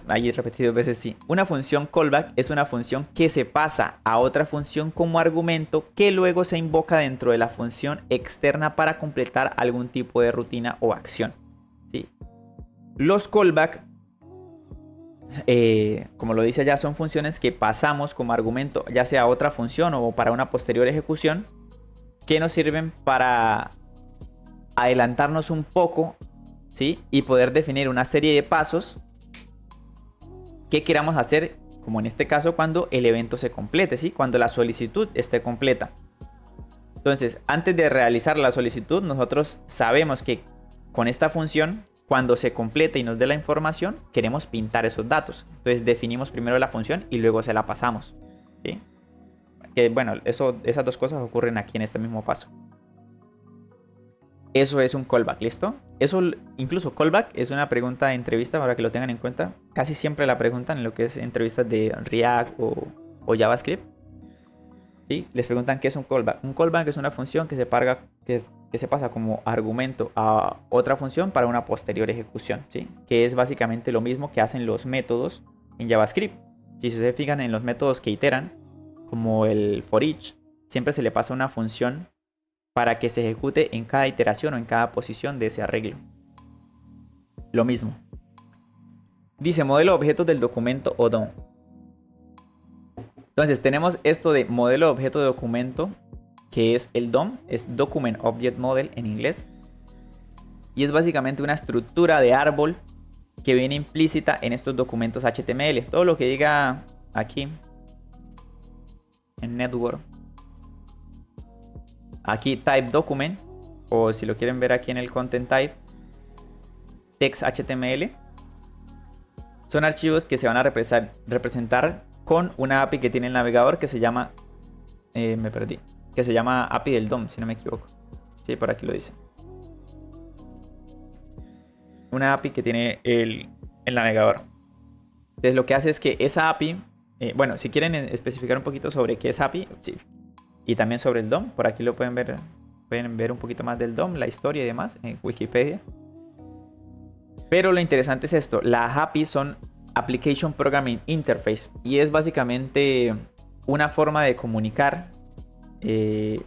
Ahí repetido dos veces sí. Una función callback es una función que se pasa a otra función como argumento que luego se invoca dentro de la función externa para completar algún tipo de rutina o acción. ¿Sí? Los callback, como lo dice allá, son funciones que pasamos como argumento ya sea a otra función o para una posterior ejecución, que nos sirven para adelantarnos un poco, ¿sí? Y poder definir una serie de pasos que queramos hacer, como en este caso cuando el evento se complete, ¿sí? Cuando la solicitud esté completa. Entonces, antes de realizar la solicitud, nosotros sabemos que con esta función, cuando se complete y nos dé la información, queremos pintar esos datos. Entonces definimos primero la función y luego se la pasamos, ¿sí? Que bueno, esas dos cosas ocurren aquí en este mismo paso. Eso es un callback, ¿listo? Eso, incluso callback es una pregunta de entrevista para que lo tengan en cuenta. Casi siempre la preguntan en lo que es entrevistas de React o JavaScript. ¿Sí? Les preguntan qué es un callback. Un callback es una función que se pasa como argumento a otra función para una posterior ejecución, ¿sí? Que es básicamente lo mismo que hacen los métodos en JavaScript. Si se fijan en los métodos que iteran, como el for each, siempre se le pasa una función para que se ejecute en cada iteración o en cada posición de ese arreglo. Lo mismo. Dice modelo objeto del documento o DOM. Entonces tenemos esto de modelo objeto de documento, que es el DOM, es Document Object Model en inglés. Y es básicamente una estructura de árbol que viene implícita en estos documentos HTML. Todo lo que diga aquí en Network. Aquí type document, o si lo quieren ver aquí en el content type, text HTML. Son archivos que se van a representar con una API que tiene el navegador que se llama... me perdí. Que se llama API del DOM, si no me equivoco. Sí, por aquí lo dice. Una API que tiene el navegador. Entonces lo que hace es que esa API... bueno, si quieren especificar un poquito sobre qué es API, sí. Y también sobre el DOM, por aquí lo pueden ver. Pueden ver un poquito más del DOM, la historia y demás en Wikipedia. Pero lo interesante es esto. Las APIs son Application Programming Interface. Y es básicamente una forma de comunicar,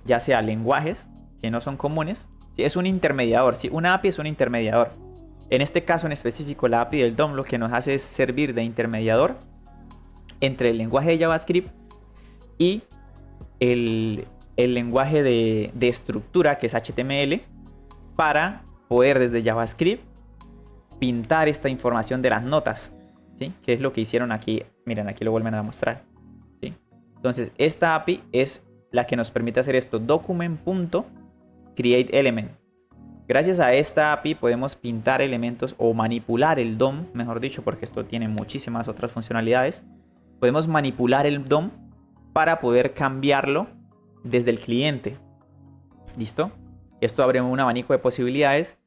ya sea lenguajes que no son comunes. ¿Sí? Es un intermediador. ¿Sí? Una API es un intermediador. En este caso en específico, la API del DOM lo que nos hace es servir de intermediador entre el lenguaje de JavaScript y el lenguaje de estructura, que es HTML, para poder desde JavaScript pintar esta información de las notas, ¿sí? Que es lo que hicieron aquí. Miren, aquí lo vuelven a mostrar, ¿sí? Entonces, esta API es la que nos permite hacer esto, document.createElement. Gracias a esta API podemos pintar elementos o manipular el DOM, mejor dicho, porque esto tiene muchísimas otras funcionalidades. Podemos manipular el DOM para poder cambiarlo desde el cliente. ¿Listo? Esto abre un abanico de posibilidades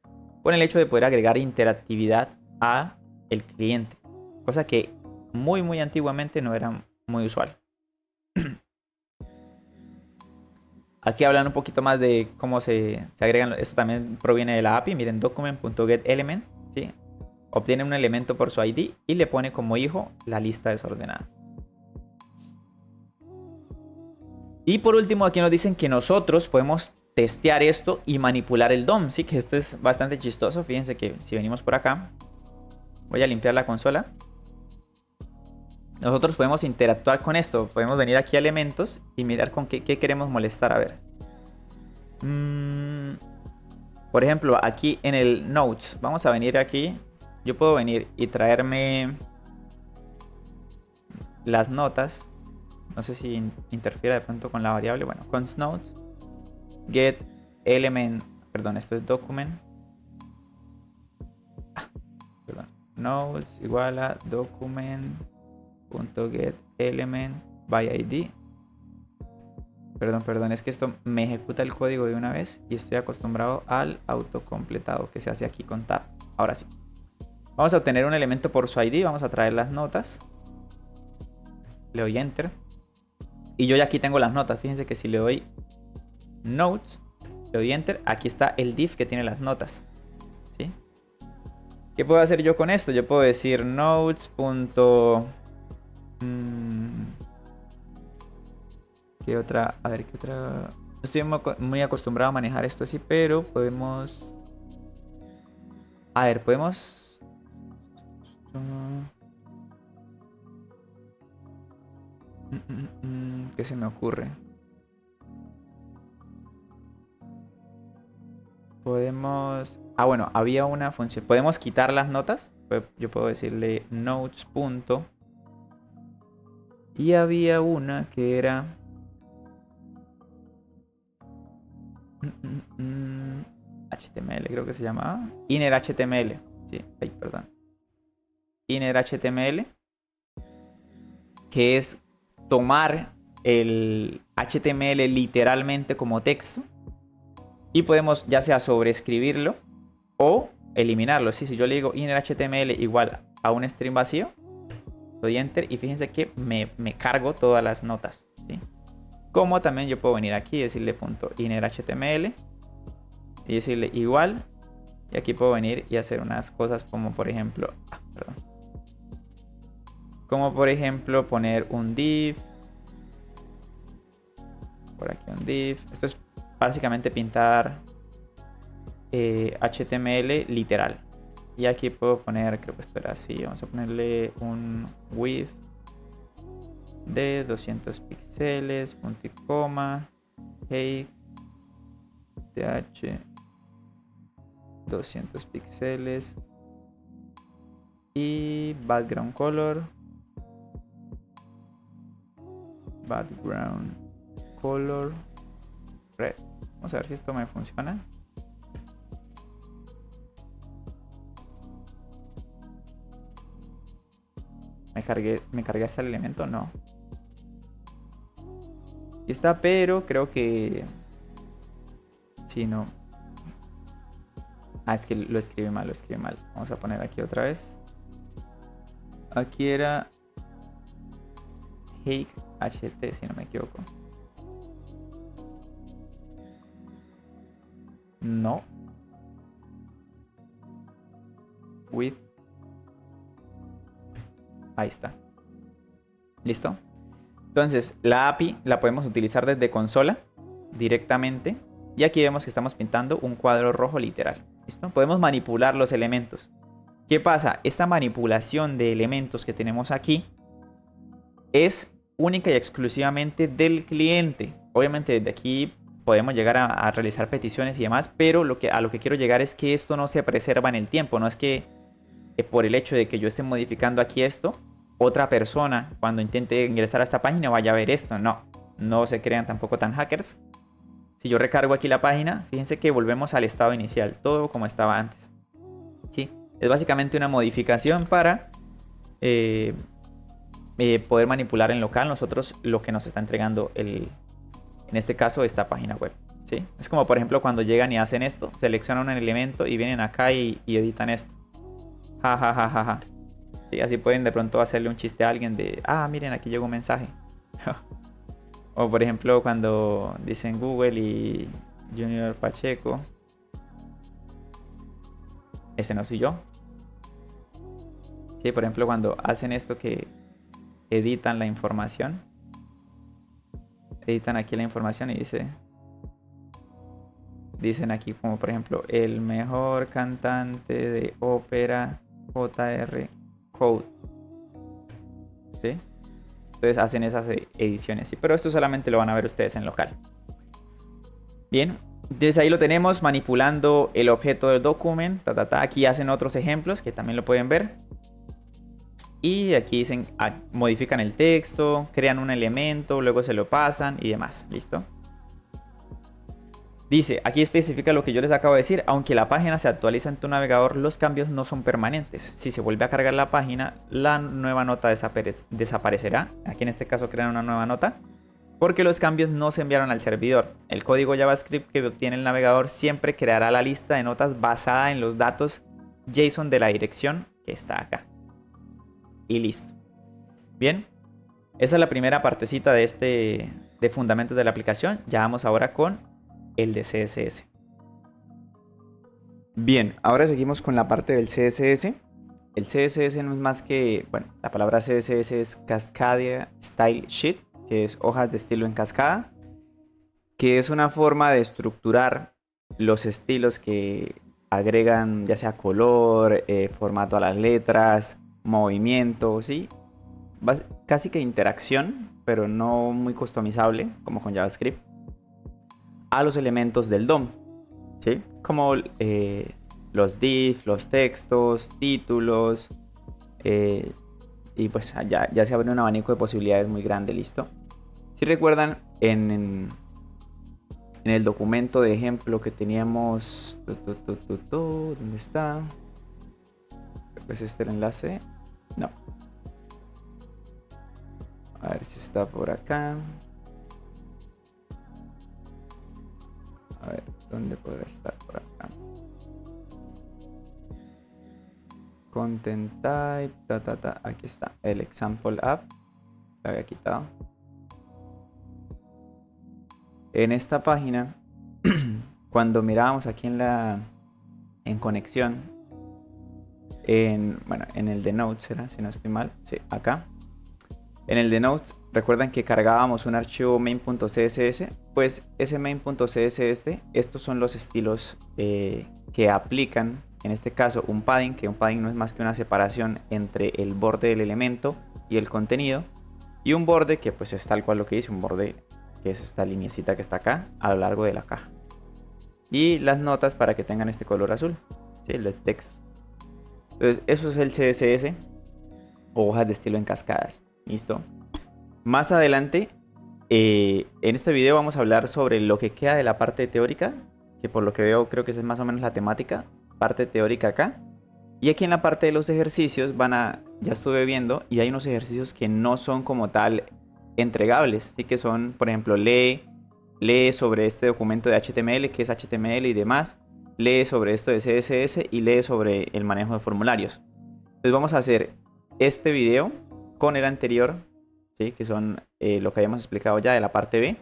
con el hecho de poder agregar interactividad a el cliente. Cosa que muy antiguamente no era muy usual. Aquí hablan un poquito más de cómo se agregan. Esto también proviene de la API. Miren, document.getElement, ¿sí? Obtiene un elemento por su ID y le pone como hijo la lista desordenada. Y por último, aquí nos dicen que nosotros podemos testear esto y manipular el DOM. Sí, que esto es bastante chistoso. Fíjense que si venimos por acá, voy a limpiar la consola. Nosotros podemos interactuar con esto. Podemos venir aquí a elementos y mirar con qué queremos molestar. A ver. Por ejemplo, aquí en el Notes. Vamos a venir aquí. Yo puedo venir y traerme las notas. No sé si interfiere de pronto con la variable. Bueno, const notes. Get element. Perdón, esto es document. Perdón. Notes igual a document.getElement by ID. Perdón, es que esto me ejecuta el código de una vez y estoy acostumbrado al autocompletado que se hace aquí con tab. Ahora sí. Vamos a obtener un elemento por su ID. Vamos a traer las notas. Le doy Enter. Y yo ya aquí tengo las notas. Fíjense que si le doy Notes, le doy Enter, aquí está el div que tiene las notas. ¿Sí? ¿Qué puedo hacer yo con esto? Yo puedo decir notes. ¿Qué otra? A ver, ¿qué otra? Estoy muy acostumbrado a manejar esto así, pero podemos... A ver, podemos... ¿Qué se me ocurre? Podemos... Ah, bueno, había una función. Podemos quitar las notas. Yo puedo decirle notes. Y había una que era... HTML, creo que se llamaba. Inner HTML. Sí, ay, perdón. Inner HTML. Que es tomar el HTML literalmente como texto. Y podemos ya sea sobreescribirlo o eliminarlo. Sí, si yo le digo inner HTML igual a un string vacío, doy Enter y fíjense que me cargo todas las notas. ¿Sí? Como también yo puedo venir aquí y decirle .inner HTML y decirle igual. Y aquí puedo venir y hacer unas cosas como por ejemplo... Como por ejemplo poner un div. Por aquí un div. Esto es básicamente pintar HTML literal. Y aquí puedo poner, creo que esto era así. Vamos a ponerle un width de 200 píxeles, punto y coma, hey, th 200 píxeles y background color red. Vamos a ver si esto me funciona. me cargué hasta el elemento, no. Aquí está, pero creo que... Sí, no. Ah, es que lo escribí mal, lo escribí mal. Vamos a poner aquí otra vez. Aquí era... Hake HT, si no me equivoco. No. With. Ahí está. ¿Listo? Entonces, la API la podemos utilizar desde consola directamente. Y aquí vemos que estamos pintando un cuadro rojo literal. ¿Listo? Podemos manipular los elementos. ¿Qué pasa? Esta manipulación de elementos que tenemos aquí es única y exclusivamente del cliente. Obviamente desde aquí podemos llegar a realizar peticiones y demás, pero a lo que quiero llegar es que esto no se preserva en el tiempo. No es que por el hecho de que yo esté modificando aquí esto, otra persona cuando intente ingresar a esta página vaya a ver esto. No, no se crean tampoco tan hackers. Si yo recargo aquí la página, fíjense que volvemos al estado inicial, todo como estaba antes. ¿Sí? Es básicamente una modificación para poder manipular en local nosotros lo que nos está entregando en este caso esta página web. ¿Sí? Es como por ejemplo cuando llegan y hacen esto, seleccionan un elemento y vienen acá y editan esto. Ja, ja, ja, ja, ja. ¿Sí? Así pueden de pronto hacerle un chiste a alguien de, ah, miren, aquí llegó un mensaje. O por ejemplo cuando dicen Google y Junior Pacheco. Ese no soy yo. Sí, por ejemplo cuando hacen esto que editan la información. Editan aquí la información y dicen aquí como por ejemplo el mejor cantante de ópera J.R. Code. ¿Sí? Entonces hacen esas ediciones. ¿Sí? Pero esto solamente lo van a ver ustedes en local. Bien. Entonces ahí lo tenemos manipulando el objeto del document. Aquí hacen otros ejemplos que también lo pueden ver. Y aquí dicen, modifican el texto, crean un elemento, luego se lo pasan y demás. ¿Listo? Dice, aquí especifica lo que yo les acabo de decir. Aunque la página se actualiza en tu navegador, los cambios no son permanentes. Si se vuelve a cargar la página, la nueva nota desaparecerá. Aquí en este caso crean una nueva nota. Porque los cambios no se enviaron al servidor. El código JavaScript que obtiene el navegador siempre creará la lista de notas basada en los datos JSON de la dirección que está acá. Y listo. Bien. Esa es la primera partecita de fundamentos de la aplicación. Ya vamos ahora con el de CSS. Bien, ahora seguimos con la parte del CSS. El CSS no es más que, bueno, la palabra CSS es Cascade Style Sheet, que es hojas de estilo en cascada, que es una forma de estructurar los estilos que agregan ya sea color, formato a las letras, movimiento, ¿sí? Casi que interacción, pero no muy customizable, como con JavaScript, a los elementos del DOM, ¿sí? Como los div, los textos, títulos, y pues ya se abre un abanico de posibilidades muy grande, ¿listo? Si recuerdan, en el documento de ejemplo que teníamos, ¿dónde está? Pues este el enlace, no. A ver si está por acá. A ver, ¿dónde podrá estar por acá? Content type, aquí está, el example app. Lo había quitado. En esta página, cuando mirábamos aquí en conexión, bueno, en el de Notes era, si no estoy mal, sí, acá. En el de Notes, recuerdan que cargábamos un archivo main.css, pues ese main.css, estos son los estilos que aplican, en este caso, un padding, que un padding no es más que una separación entre el borde del elemento y el contenido, y un borde que pues es tal cual lo que dice, un borde que es esta lineecita que está acá a lo largo de la caja. Y las notas para que tengan este color azul, ¿sí? El de texto. Entonces, eso es el CSS, o hojas de estilo en cascadas. ¿Listo? Más adelante, en este video vamos a hablar sobre lo que queda de la parte teórica, que por lo que veo creo que esa es más o menos la temática, parte teórica acá. Y aquí en la parte de los ejercicios ya estuve viendo, y hay unos ejercicios que no son como tal entregables, ¿sí? Que son, por ejemplo, lee sobre este documento de HTML, que es HTML y demás, lee sobre esto de CSS y lee sobre el manejo de formularios. Entonces vamos a hacer este video con el anterior, ¿sí? Que son lo que habíamos explicado ya de la parte B.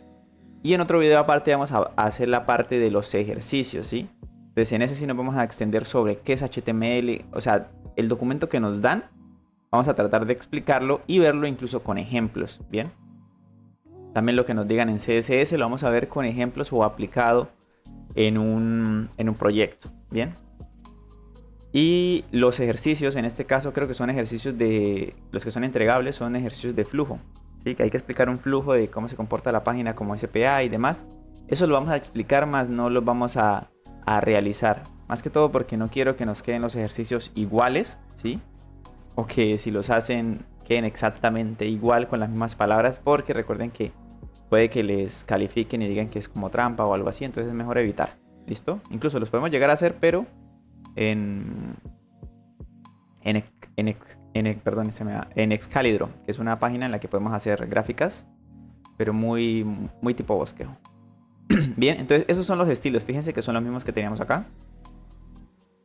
Y en otro video aparte vamos a hacer la parte de los ejercicios, ¿sí? Entonces en ese sí nos vamos a extender sobre qué es HTML, o sea, el documento que nos dan, vamos a tratar de explicarlo y verlo incluso con ejemplos, ¿bien? También lo que nos digan en CSS lo vamos a ver con ejemplos o aplicado en un proyecto, ¿bien? Y los ejercicios, en este caso creo que son ejercicios de, los que son entregables son ejercicios de flujo, ¿sí? Que hay que explicar un flujo de cómo se comporta la página como SPA y demás. Eso lo vamos a explicar, más no lo vamos a realizar. Más que todo porque no quiero que nos queden los ejercicios iguales, ¿sí? O que si los hacen queden exactamente igual con las mismas palabras, porque recuerden que puede que les califiquen y digan que es como trampa o algo así, entonces es mejor evitar. ¿Listo? Incluso los podemos llegar a hacer, pero en Excalibro, que es una página en la que podemos hacer gráficas, pero muy tipo bosquejo. Bien, entonces esos son los estilos. Fíjense que son los mismos que teníamos acá.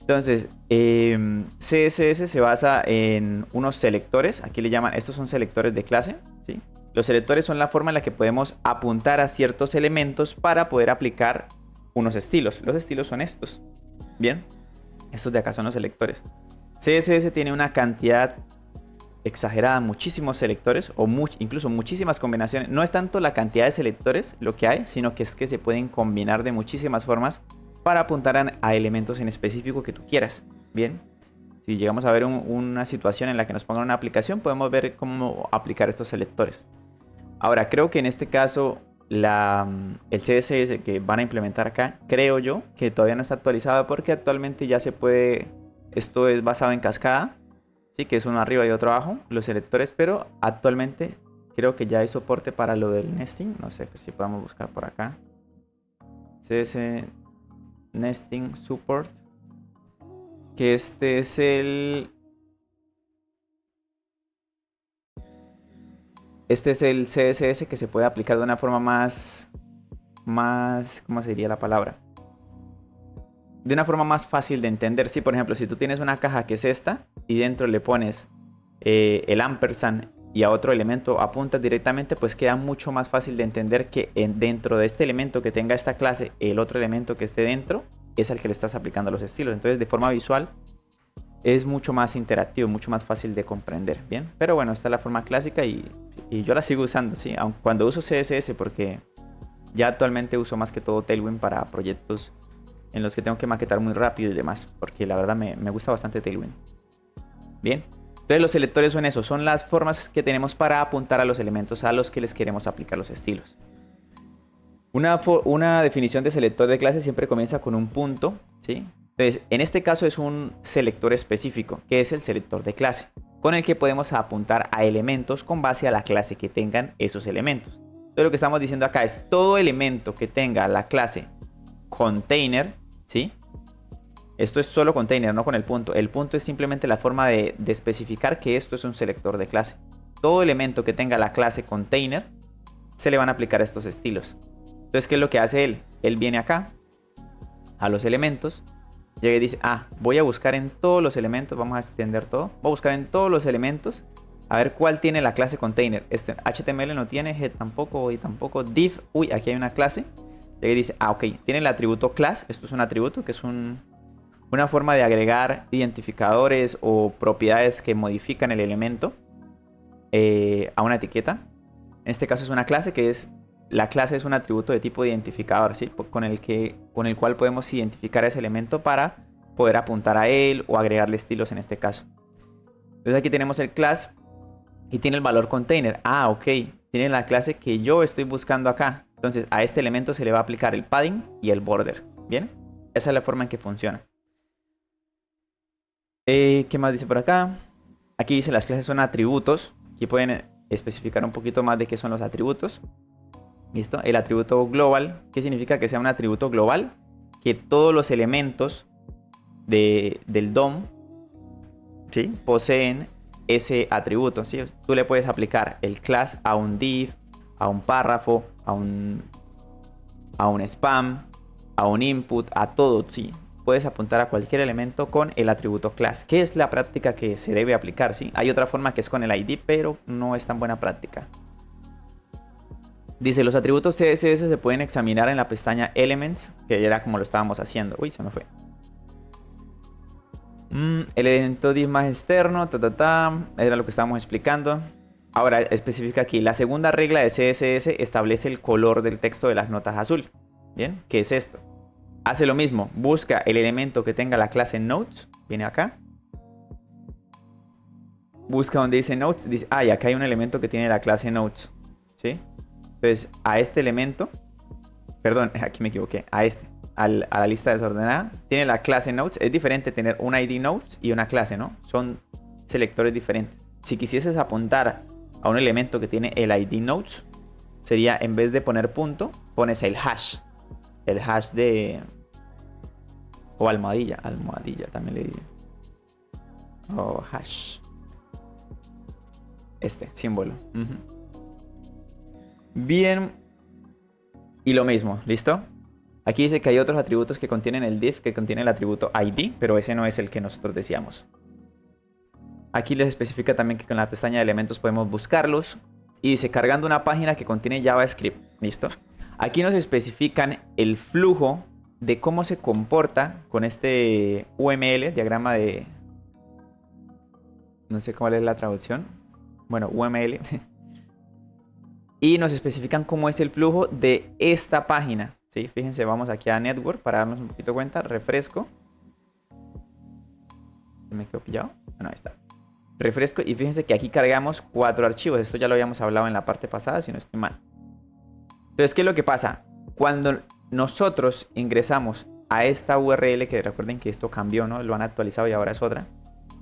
Entonces, CSS se basa en unos selectores. Aquí le llaman, estos son selectores de clase, ¿sí? Los selectores son la forma en la que podemos apuntar a ciertos elementos para poder aplicar unos estilos. Los estilos son estos. Bien, estos de acá son los selectores. CSS tiene una cantidad exagerada, muchísimos selectores o incluso muchísimas combinaciones. No es tanto la cantidad de selectores lo que hay, sino que es que se pueden combinar de muchísimas formas para apuntar a elementos en específico que tú quieras. Bien, si llegamos a ver una situación en la que nos pongan una aplicación, podemos ver cómo aplicar estos selectores. Ahora, creo que en este caso el CSS que van a implementar acá, creo yo que todavía no está actualizado, porque actualmente ya se puede, esto es basado en cascada, sí, que es uno arriba y otro abajo, los selectores, pero actualmente creo que ya hay soporte para lo del nesting. No sé si podemos buscar por acá. CSS Nesting Support, que este es el CSS que se puede aplicar de una forma más, ¿cómo sería la palabra? De una forma más fácil de entender. Sí, por ejemplo, si tú tienes una caja que es esta y dentro le pones el ampersand y a otro elemento apuntas directamente, pues queda mucho más fácil de entender que dentro de este elemento que tenga esta clase, el otro elemento que esté dentro es al que le estás aplicando los estilos. Entonces, de forma visual es mucho más interactivo, mucho más fácil de comprender, ¿bien? Pero bueno, esta es la forma clásica y yo la sigo usando, ¿sí? Aun cuando uso CSS, porque ya actualmente uso más que todo Tailwind para proyectos en los que tengo que maquetar muy rápido y demás, porque la verdad me gusta bastante Tailwind. Bien, entonces los selectores son eso, son las formas que tenemos para apuntar a los elementos a los que les queremos aplicar los estilos. Una definición de selector de clase siempre comienza con un punto, ¿sí? Entonces, en este caso es un selector específico, que es el selector de clase, con el que podemos apuntar a elementos con base a la clase que tengan esos elementos. Entonces, lo que estamos diciendo acá es todo elemento que tenga la clase container, ¿sí? Esto es solo container, no con el punto. El punto es simplemente la forma de especificar que esto es un selector de clase. Todo elemento que tenga la clase container se le van a aplicar estos estilos. Entonces, ¿qué es lo que hace él? Él viene acá a los elementos, llega y dice, voy a buscar en todos los elementos, vamos a extender todo, voy a buscar en todos los elementos a ver cuál tiene la clase container. Este HTML no tiene, head tampoco, y tampoco, div, aquí hay una clase. Llega y dice, ok, tiene el atributo class, esto es un atributo que es una forma de agregar identificadores o propiedades que modifican el elemento a una etiqueta. En este caso es una clase que es, la clase es un atributo de tipo identificador, ¿sí? Con el cual podemos identificar ese elemento para poder apuntar a él o agregarle estilos en este caso. Entonces aquí tenemos el class y tiene el valor container. Ok, tiene la clase que yo estoy buscando acá. Entonces a este elemento se le va a aplicar el padding y el border. ¿Bien? Esa es la forma en que funciona. ¿Qué más dice por acá? Aquí dice las clases son atributos. Aquí pueden especificar un poquito más de qué son los atributos. ¿Listo? El atributo global, ¿qué significa que sea un atributo global? Que todos los elementos del DOM ¿sí? Poseen ese atributo, ¿sí? Tú le puedes aplicar el class a un div, a un párrafo, a un spam, a un input, a todo, ¿sí? Puedes apuntar a cualquier elemento con el atributo class, que es la práctica que se debe aplicar, ¿sí? Hay otra forma que es con el ID, pero no es tan buena práctica. Dice, los atributos CSS se pueden examinar en la pestaña Elements, que era como lo estábamos haciendo. Uy, se me fue. El elemento div más externo, era lo que estábamos explicando. Ahora especifica aquí, la segunda regla de CSS establece el color del texto de las notas azul. ¿Bien? ¿Qué es esto? Hace lo mismo, busca el elemento que tenga la clase Notes, viene acá. Busca donde dice Notes, dice, y acá hay un elemento que tiene la clase Notes, ¿sí? Entonces, a este elemento, perdón, aquí me equivoqué, a la lista desordenada, tiene la clase Notes. Es diferente tener un ID Notes y una clase, ¿no? Son selectores diferentes. Si quisieses apuntar a un elemento que tiene el ID Notes, sería, en vez de poner punto, pones el hash. El hash de... o almohadilla también le diría. O hash. Este símbolo. Bien. Y lo mismo, ¿listo? Aquí dice que hay otros atributos que contienen el div, que contiene el atributo ID, pero ese no es el que nosotros decíamos. Aquí les especifica también que con la pestaña de elementos podemos buscarlos. Y dice, cargando una página que contiene JavaScript. ¿Listo? Aquí nos especifican el flujo de cómo se comporta con este UML, diagrama de... no sé cuál es la traducción. Bueno, UML. Y nos especifican cómo es el flujo de esta página. ¿Sí? Fíjense, vamos aquí a Network para darnos un poquito cuenta. Refresco. ¿Me quedo pillado? Bueno, ahí está. Refresco y fíjense que aquí cargamos 4 archivos. Esto ya lo habíamos hablado en la parte pasada, si no estoy mal. Entonces, ¿qué es lo que pasa? Cuando nosotros ingresamos a esta URL, que recuerden que esto cambió, ¿no? Lo han actualizado y ahora es otra.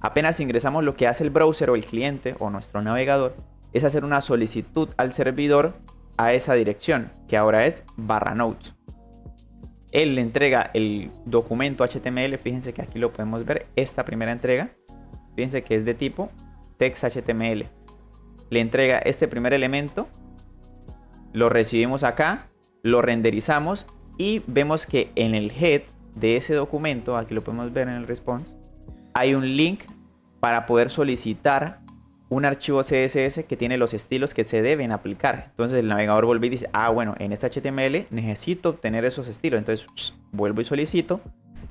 Apenas ingresamos, lo que hace el browser o el cliente o nuestro navegador es hacer una solicitud al servidor a esa dirección, que ahora es /notes. Él le entrega el documento HTML. Fíjense que aquí lo podemos ver, esta primera entrega. Fíjense que es de tipo text HTML. Le entrega este primer elemento. Lo recibimos acá. Lo renderizamos. Y vemos que en el head de ese documento, aquí lo podemos ver en el response, hay un link para poder solicitar un archivo CSS que tiene los estilos que se deben aplicar. Entonces el navegador vuelve y dice, bueno, en este HTML necesito obtener esos estilos. Entonces vuelvo y solicito.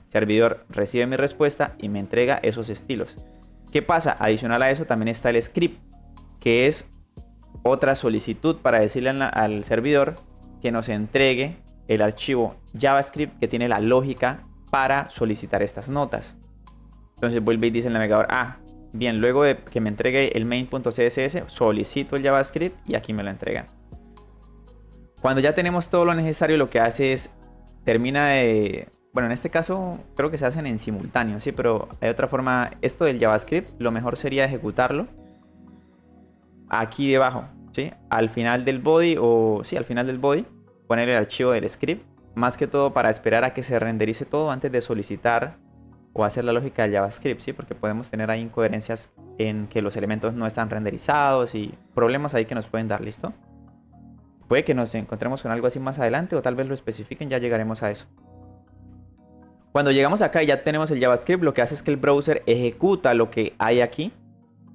El servidor recibe mi respuesta y me entrega esos estilos. ¿Qué pasa? Adicional a eso también está el script, que es otra solicitud para decirle al servidor que nos entregue el archivo JavaScript que tiene la lógica para solicitar estas notas. Entonces vuelve y dice el navegador, bien, luego de que me entregue el main.css, solicito el JavaScript y aquí me lo entregan. Cuando ya tenemos todo lo necesario, lo que hace es, termina de... Bueno, en este caso creo que se hacen en simultáneo, sí, pero hay otra forma. Esto del JavaScript, lo mejor sería ejecutarlo aquí debajo, ¿sí? Al final del body, al final del body, poner el archivo del script, más que todo para esperar a que se renderice todo antes de solicitar o hacer la lógica del JavaScript, ¿sí? Porque podemos tener ahí incoherencias en que los elementos no están renderizados y problemas ahí que nos pueden dar, ¿listo? Puede que nos encontremos con algo así más adelante o tal vez lo especifiquen, ya llegaremos a eso. Cuando llegamos acá y ya tenemos el JavaScript, lo que hace es que el browser ejecuta lo que hay aquí,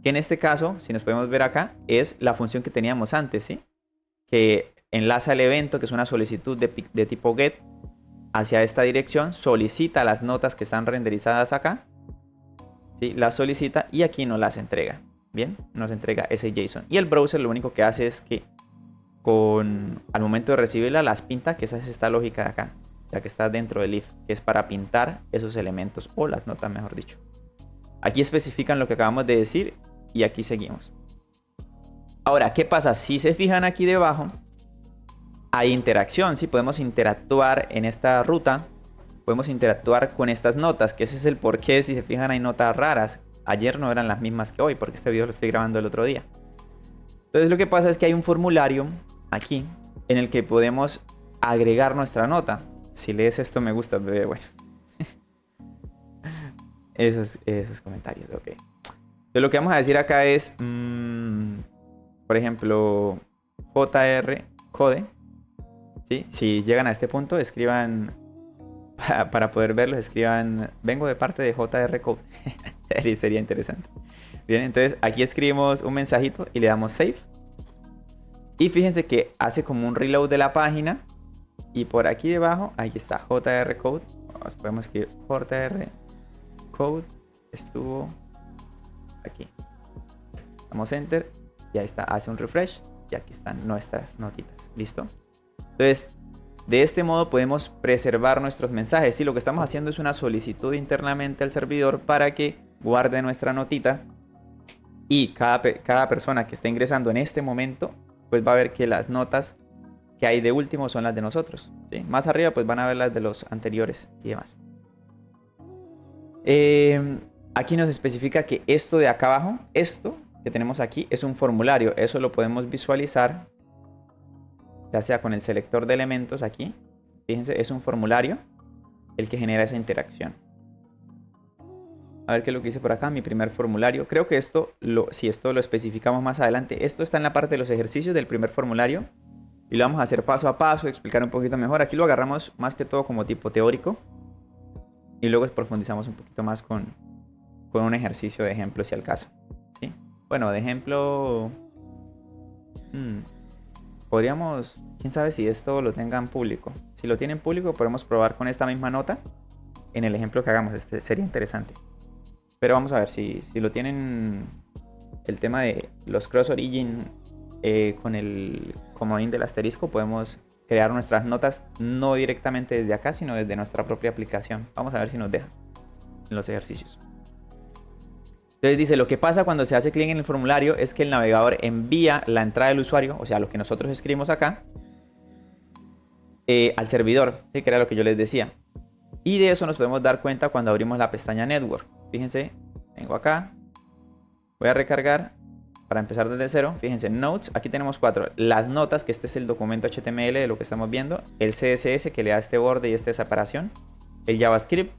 que en este caso, si nos podemos ver acá, es la función que teníamos antes, ¿sí? Que enlaza el evento, que es una solicitud de tipo get, hacia esta dirección, solicita las notas que están renderizadas acá, ¿sí? Las solicita y aquí nos las entrega, ¿bien? Nos entrega ese JSON. Y el browser lo único que hace es que al momento de recibirla, las pinta, que esa es esta lógica de acá, ya que está dentro del if, que es para pintar esos elementos o las notas, mejor dicho. Aquí especifican lo que acabamos de decir y aquí seguimos. Ahora, ¿qué pasa? Si se fijan aquí debajo, hay interacción, ¿sí? Podemos interactuar en esta ruta, podemos interactuar con estas notas, que ese es el porqué. Si se fijan, hay notas raras. Ayer no eran las mismas que hoy, porque este video lo estoy grabando el otro día. Entonces lo que pasa es que hay un formulario aquí en el que podemos agregar nuestra nota. Si lees esto me gusta, bebé, bueno. Esos comentarios, ok. Entonces lo que vamos a decir acá es, por ejemplo, JR code. ¿Sí? Si llegan a este punto, escriban, para poder verlos, escriban, vengo de parte de JR code. Sería interesante. Bien, entonces aquí escribimos un mensajito y le damos save. Y fíjense que hace como un reload de la página. Y por aquí debajo, ahí está, JR code. Podemos escribir JR code. Estuvo aquí. Damos enter. Y ahí está, hace un refresh. Y aquí están nuestras notitas. ¿Listo? Entonces, de este modo podemos preservar nuestros mensajes. Si lo que estamos haciendo es una solicitud internamente al servidor para que guarde nuestra notita. Y cada persona que esté ingresando en este momento, pues va a ver que las notas que hay de último son las de nosotros, ¿sí? Más arriba pues van a ver las de los anteriores y demás. Aquí nos especifica que esto de acá abajo, esto que tenemos aquí es un formulario. Eso lo podemos visualizar ya sea con el selector de elementos aquí. Fíjense, es un formulario el que genera esa interacción. A ver qué es lo que hice por acá, mi primer formulario. Creo que esto lo especificamos más adelante. Esto está en la parte de los ejercicios del primer formulario. Y lo vamos a hacer paso a paso, explicar un poquito mejor. Aquí lo agarramos más que todo como tipo teórico. Y luego profundizamos un poquito más con un ejercicio de ejemplo, si al caso. ¿Sí? Bueno, de ejemplo... podríamos... ¿Quién sabe si esto lo tengan público? Si lo tienen público, podemos probar con esta misma nota en el ejemplo que hagamos. Este sería interesante. Pero vamos a ver si lo tienen el tema de los cross origin con el comodín del asterisco. Podemos crear nuestras notas no directamente desde acá, sino desde nuestra propia aplicación. Vamos a ver si nos deja en los ejercicios. Entonces dice, lo que pasa cuando se hace clic en el formulario es que el navegador envía la entrada del usuario, o sea, lo que nosotros escribimos acá, al servidor, ¿sí? Que era lo que yo les decía. Y de eso nos podemos dar cuenta cuando abrimos la pestaña Network. Fíjense, vengo acá, voy a recargar para empezar desde cero. Fíjense, Notes, aquí tenemos 4. Las notas, que este es el documento HTML de lo que estamos viendo. El CSS, que le da este borde y esta separación. El JavaScript,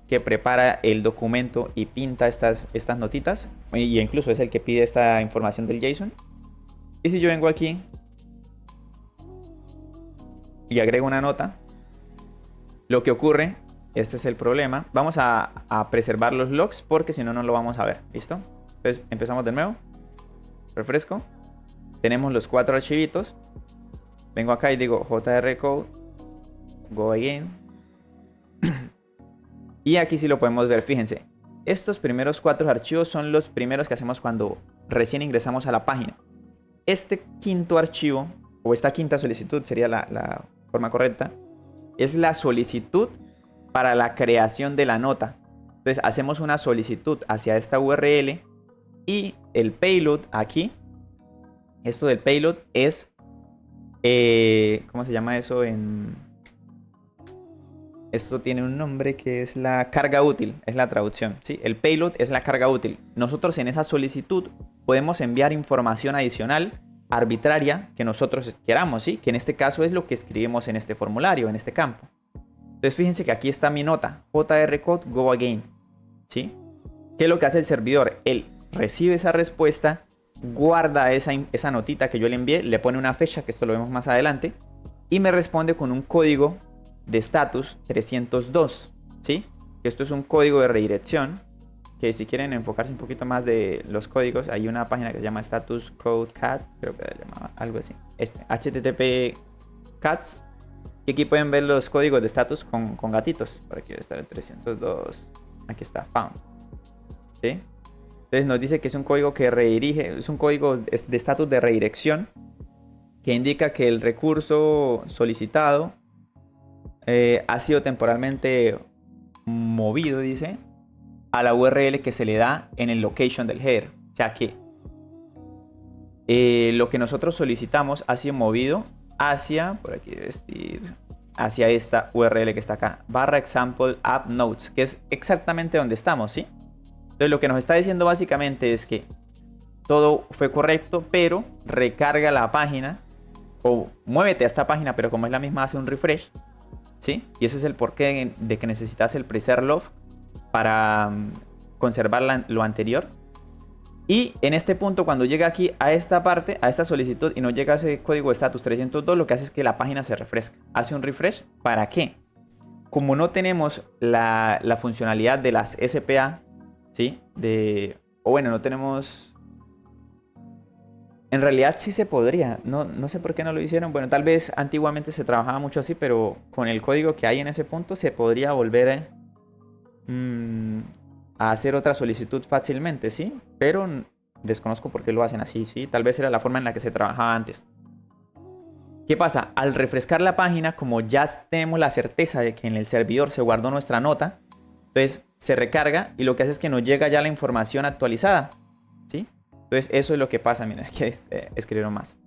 que prepara el documento y pinta estas notitas. Y incluso es el que pide esta información del JSON. Y si yo vengo aquí y agrego una nota, lo que ocurre, este es el problema, vamos a preservar los logs porque si no, no lo vamos a ver. ¿Listo? Entonces empezamos de nuevo. Refresco. Tenemos los 4 archivitos. Vengo acá y digo JR code. Go again. Y aquí sí lo podemos ver. Fíjense. Estos primeros 4 archivos son los primeros que hacemos cuando recién ingresamos a la página. Este quinto archivo, o esta quinta solicitud sería la forma correcta, es la solicitud para la creación de la nota. Entonces hacemos una solicitud hacia esta URL y el payload aquí, esto del payload es, ¿cómo se llama eso? Esto tiene un nombre que es la carga útil, es la traducción, ¿sí? El payload es la carga útil. Nosotros en esa solicitud podemos enviar información adicional, arbitraria, que nosotros queramos, ¿sí? Que en este caso es lo que escribimos en este formulario, en este campo. Entonces fíjense que aquí está mi nota, JR code go again, ¿sí? ¿Qué es lo que hace el servidor? Él recibe esa respuesta, guarda esa notita que yo le envié, le pone una fecha, que esto lo vemos más adelante, y me responde con un código de status 302, ¿sí? Esto es un código de redirección, que si quieren enfocarse un poquito más de los códigos, hay una página que se llama Status Code Cat, creo que se llamaba algo así, HTTP Cats. Y aquí pueden ver los códigos de status con gatitos. Por aquí debe estar el 302. Aquí está, found. ¿Sí? Entonces nos dice que es un código que redirige, es un código de estatus de redirección que indica que el recurso solicitado ha sido temporalmente movido, dice, a la URL que se le da en el location del header. O sea que lo que nosotros solicitamos ha sido movido hacia, por aquí hacia esta URL que está acá, /example app notes, que es exactamente donde estamos, ¿sí? Entonces lo que nos está diciendo básicamente es que todo fue correcto, pero recarga la página o muévete a esta página, pero como es la misma hace un refresh, ¿sí? Y ese es el porqué de que necesitas el preserve log para conservar lo anterior. Y en este punto, cuando llega aquí a esta parte, a esta solicitud y no llega a ese código de estatus 302, lo que hace es que la página se refresca. Hace un refresh. ¿Para qué? Como no tenemos la funcionalidad de las SPA, ¿sí? O bueno, no tenemos... En realidad sí se podría. No sé por qué no lo hicieron. Bueno, tal vez antiguamente se trabajaba mucho así, pero con el código que hay en ese punto se podría volver a hacer otra solicitud fácilmente, ¿sí? Pero desconozco por qué lo hacen así, ¿sí? Tal vez era la forma en la que se trabajaba antes. ¿Qué pasa? Al refrescar la página, como ya tenemos la certeza de que en el servidor se guardó nuestra nota, entonces se recarga y lo que hace es que nos llega ya la información actualizada, ¿sí? Entonces eso es lo que pasa. Mira, aquí escribieron más.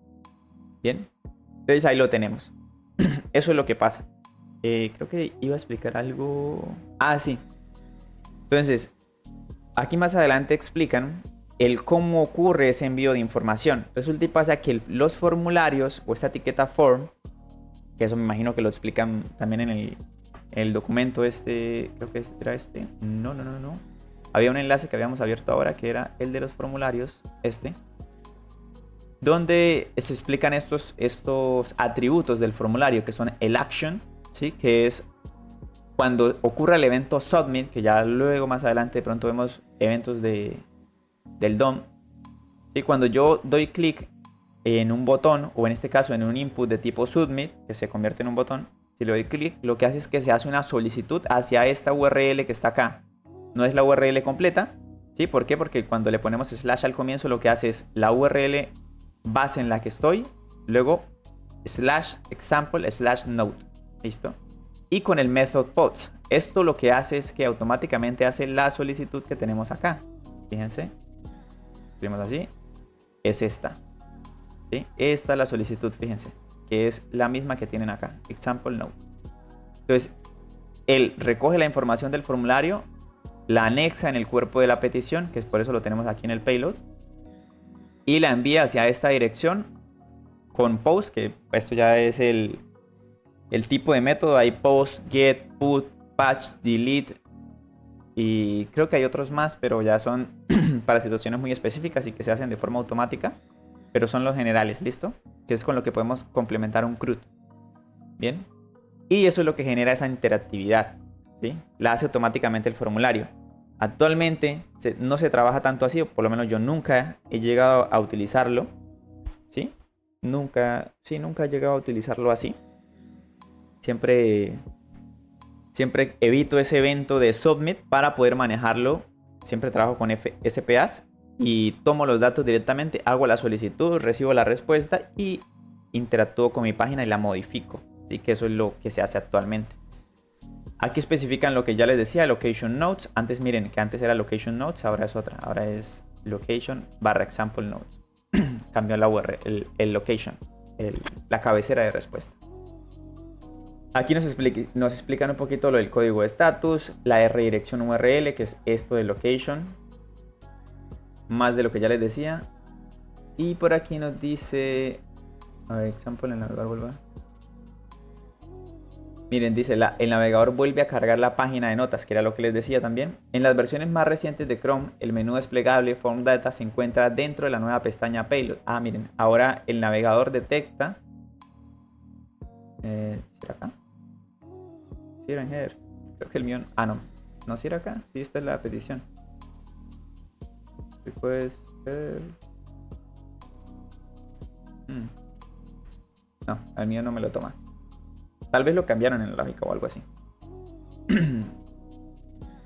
Bien. Entonces ahí lo tenemos. Eso es lo que pasa. Creo que iba a explicar algo... Ah, sí. Entonces, aquí más adelante explican el cómo ocurre ese envío de información. Resulta y pasa que los formularios o esta etiqueta form, que eso me imagino que lo explican también en el documento este, creo que era este. No. Había un enlace que habíamos abierto ahora que era el de los formularios, donde se explican estos atributos del formulario, que son el action, ¿sí? Que es cuando ocurra el evento submit, que ya luego más adelante de pronto vemos eventos del DOM. ¿Sí? Cuando yo doy clic en un botón, o en este caso en un input de tipo submit, que se convierte en un botón, si le doy clic, lo que hace es que se hace una solicitud hacia esta URL que está acá. No es la URL completa, ¿sí? ¿Por qué? Porque cuando le ponemos slash al comienzo, lo que hace es la URL base en la que estoy, luego slash example slash node. ¿Listo? Y con el method post. Esto lo que hace es que automáticamente hace la solicitud que tenemos acá. Fíjense. Escribimos así. Es esta. ¿Sí? Esta es la solicitud, fíjense. Que es la misma que tienen acá. Example node. Entonces, él recoge la información del formulario, la anexa en el cuerpo de la petición, que es por eso lo tenemos aquí en el payload, y la envía hacia esta dirección con post, que esto ya es el tipo de método. Hay post, get, put, patch, delete, y creo que hay otros más, pero ya son para situaciones muy específicas y que se hacen de forma automática, pero son los generales, ¿listo? Que es con lo que podemos complementar un CRUD. Bien, y eso es lo que genera esa interactividad, ¿sí? La hace automáticamente el formulario. Actualmente no se trabaja tanto así, o por lo menos yo nunca he llegado a utilizarlo, ¿sí? Nunca he llegado a utilizarlo así. Siempre evito ese evento de submit para poder manejarlo. Siempre trabajo con SPAs y tomo los datos directamente, hago la solicitud, recibo la respuesta y interactúo con mi página y la modifico. Así que eso es lo que se hace actualmente. Aquí especifican lo que ya les decía, location nodes. Antes miren que antes era location nodes, ahora es otra. Ahora es location / example nodes. Cambió la URL, el location, la cabecera de respuesta. Aquí nos explican un poquito lo del código de estatus, la redirección URL, que es esto de location. Más de lo que ya les decía. Y por aquí nos dice... A ver, example, el navegador vuelve. Miren, dice, el navegador vuelve a cargar la página de notas, que era lo que les decía también. En las versiones más recientes de Chrome, el menú desplegable Form Data se encuentra dentro de la nueva pestaña Payload. Ah, miren, ahora el navegador detecta... ¿será acá? ¿Sí era en header? Creo que el mío... Ah, no. ¿No si era acá? Sí, esta es la petición. Request... No, el mío no me lo toma. Tal vez lo cambiaron en la lógica o algo así.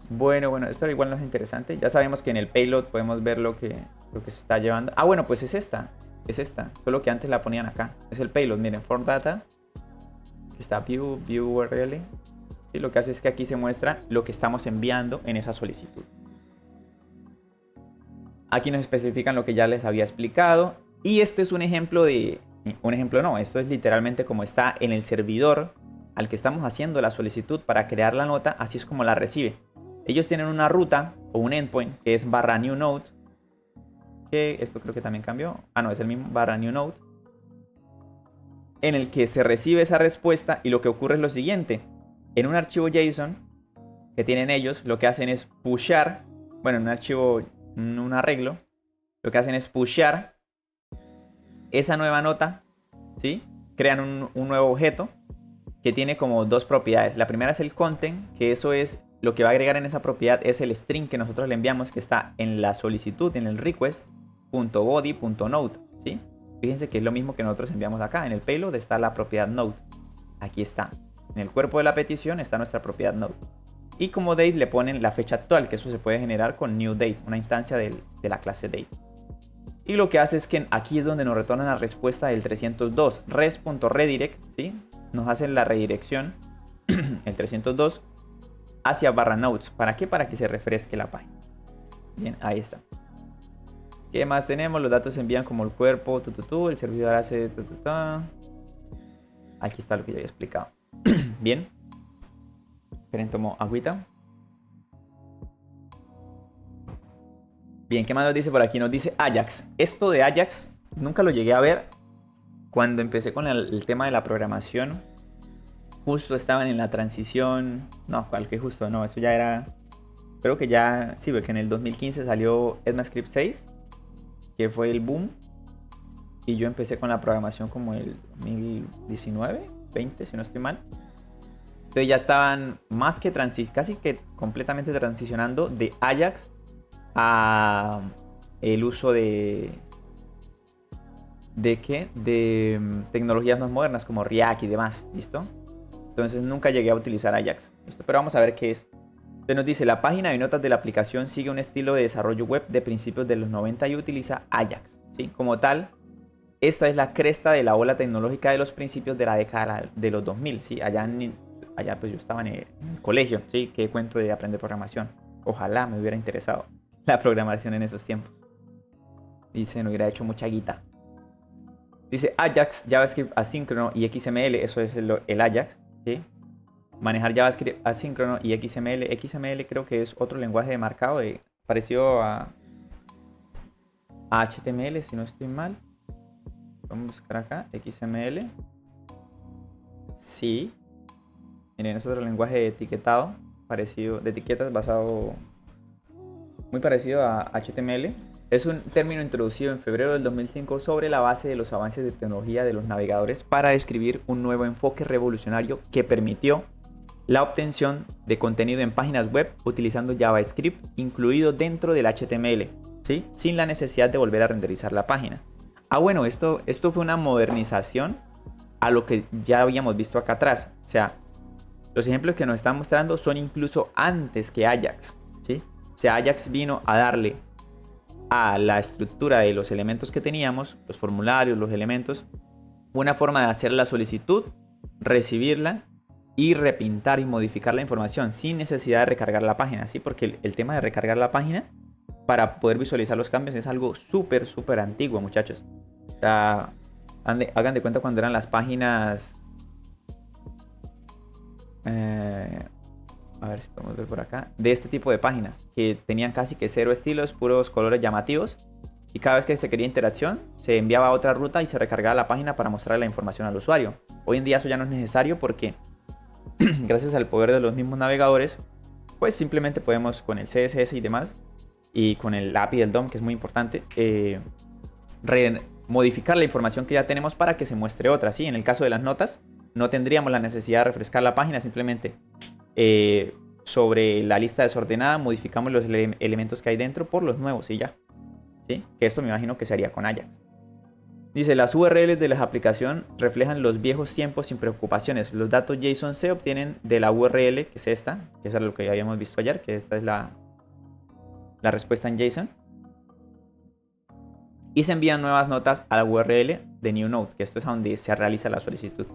Bueno, esto igual no es interesante. Ya sabemos que en el payload podemos ver lo que se está llevando. Ah, bueno, pues es esta. Es esta. Solo que antes la ponían acá. Es el payload. Miren, form data. Aquí está view URL. Y lo que hace es que aquí se muestra lo que estamos enviando en esa solicitud. Aquí nos especifican lo que ya les había explicado. Y esto es un ejemplo de... Un ejemplo no, esto es literalmente como está en el servidor al que estamos haciendo la solicitud para crear la nota, así es como la recibe. Ellos tienen una ruta o un endpoint que es /new node, que esto creo que también cambió. Ah, no, es el mismo /new node, en el que se recibe esa respuesta y lo que ocurre es lo siguiente. En un archivo JSON que tienen ellos, lo que hacen es pushar, bueno, en un archivo, un arreglo, lo que hacen es pushear esa nueva nota, ¿sí? Crean un nuevo objeto que tiene como dos propiedades. La primera es el content, que eso es lo que va a agregar en esa propiedad, es el string que nosotros le enviamos, que está en la solicitud, en el request.body.node, ¿sí? Fíjense que es lo mismo que nosotros enviamos acá. En el payload está la propiedad node. Aquí está. En el cuerpo de la petición está nuestra propiedad node. Y como date le ponen la fecha actual, que eso se puede generar con new date, una instancia de la clase date. Y lo que hace es que aquí es donde nos retorna la respuesta del 302. res.redirect, ¿sí? Nos hacen la redirección, el 302, hacia barra nodes. ¿Para qué? Para que se refresque la página. Bien, ahí está. ¿Qué más tenemos? Los datos se envían como el cuerpo, el servidor hace... Aquí está lo que ya había explicado. Bien. Esperen, tomo agüita. Bien, ¿qué más nos dice por aquí? Nos dice Ajax. Esto de Ajax nunca lo llegué a ver. Cuando empecé con el tema de la programación, justo estaban en la transición. No, ¿cuál que justo? No, eso ya era... Creo que ya... Sí, porque en el 2015 salió ECMAScript 6, que fue el boom. Y yo empecé con la programación como el 2019, 20, si no estoy mal. Entonces ya estaban más que casi que completamente transicionando de Ajax a el uso de qué, de tecnologías más modernas como React y demás, ¿listo? Entonces nunca llegué a utilizar Ajax, ¿listo? Pero vamos a ver qué es. Entonces nos dice, la página de notas de la aplicación sigue un estilo de desarrollo web de principios de los 90 y utiliza Ajax, ¿sí? Como tal, esta es la cresta de la ola tecnológica de los principios de la década de los 2000, ¿sí? Allá pues yo estaba en el colegio, ¿sí? Qué cuento de aprender programación. Ojalá me hubiera interesado la programación en esos tiempos. Dice, no hubiera hecho mucha guita. Dice Ajax, JavaScript asíncrono y XML, eso es el Ajax, ¿sí? Manejar JavaScript asíncrono y XML. XML creo que es otro lenguaje de marcado parecido a HTML, si no estoy mal. Vamos a buscar acá, XML. Sí. Miren, es otro lenguaje de etiquetado, parecido, de etiquetas muy parecido a HTML. Es un término introducido en febrero del 2005 sobre la base de los avances de tecnología de los navegadores para describir un nuevo enfoque revolucionario que permitió la obtención de contenido en páginas web utilizando JavaScript incluido dentro del HTML, ¿sí? Sin la necesidad de volver a renderizar la página. Bueno, esto fue una modernización a lo que ya habíamos visto acá atrás. O sea, los ejemplos que nos están mostrando son incluso antes que Ajax, ¿sí? O sea, Ajax vino a darle a la estructura de los elementos que teníamos, los formularios, los elementos, una forma de hacer la solicitud, recibirla y repintar y modificar la información sin necesidad de recargar la página, ¿sí? Porque el tema de recargar la página para poder visualizar los cambios es algo súper antiguo, muchachos. O sea, hagan de cuenta cuando eran las páginas... a ver si podemos ver por acá, de este tipo de páginas que tenían casi que cero estilos, puros colores llamativos, y cada vez que se quería interacción se enviaba a otra ruta y se recargaba la página para mostrar la información al usuario. Hoy en día eso ya no es necesario porque gracias al poder de los mismos navegadores, pues simplemente podemos con el CSS y demás, y con el API del DOM, que es muy importante, modificar la información que ya tenemos para que se muestre otra. ¿Sí? En el caso de las notas no tendríamos la necesidad de refrescar la página, simplemente sobre la lista desordenada modificamos los elementos que hay dentro por los nuevos y ya, ¿sí? Que esto me imagino que se haría con Ajax. Dice, las URLs de la aplicación reflejan los viejos tiempos sin preocupaciones. Los datos JSON se obtienen de la URL, que es esta, que es lo que habíamos visto ayer, que esta es la respuesta en JSON. Y se envían nuevas notas a la URL de new node, que esto es a donde se realiza la solicitud.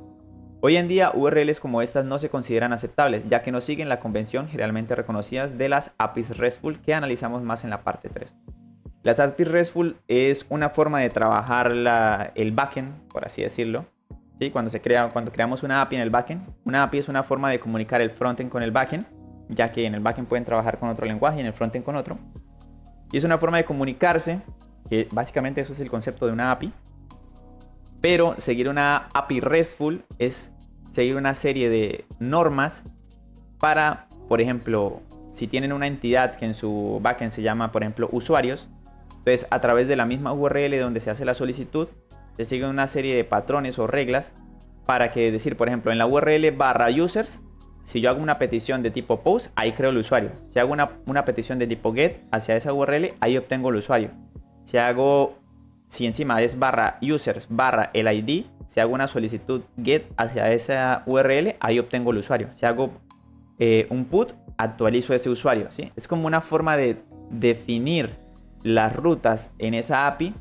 Hoy en día URLs como estas no se consideran aceptables, ya que no siguen la convención generalmente reconocidas de las APIs RESTful que analizamos más en la parte 3. Las APIs RESTful es una forma de trabajar el backend, por así decirlo. ¿Sí? Cuando creamos una API en el backend, una API es una forma de comunicar el frontend con el backend, ya que en el backend pueden trabajar con otro lenguaje y en el frontend con otro. Y es una forma de comunicarse, que básicamente eso es el concepto de una API. Pero seguir una API RESTful es seguir una serie de normas para, por ejemplo, si tienen una entidad que en su backend se llama, por ejemplo, usuarios, Entonces, a través de la misma URL donde se hace la solicitud, se siguen una serie de patrones o reglas para que, decir, por ejemplo, en la URL /users, si yo hago una petición de tipo post, ahí creo el usuario. Si hago una petición de tipo get hacia esa URL, ahí obtengo el usuario. Si encima es /users /el ID, si hago una solicitud get hacia esa URL, ahí obtengo el usuario. Si hago un put, actualizo ese usuario, ¿sí? Es como una forma de definir las rutas en esa API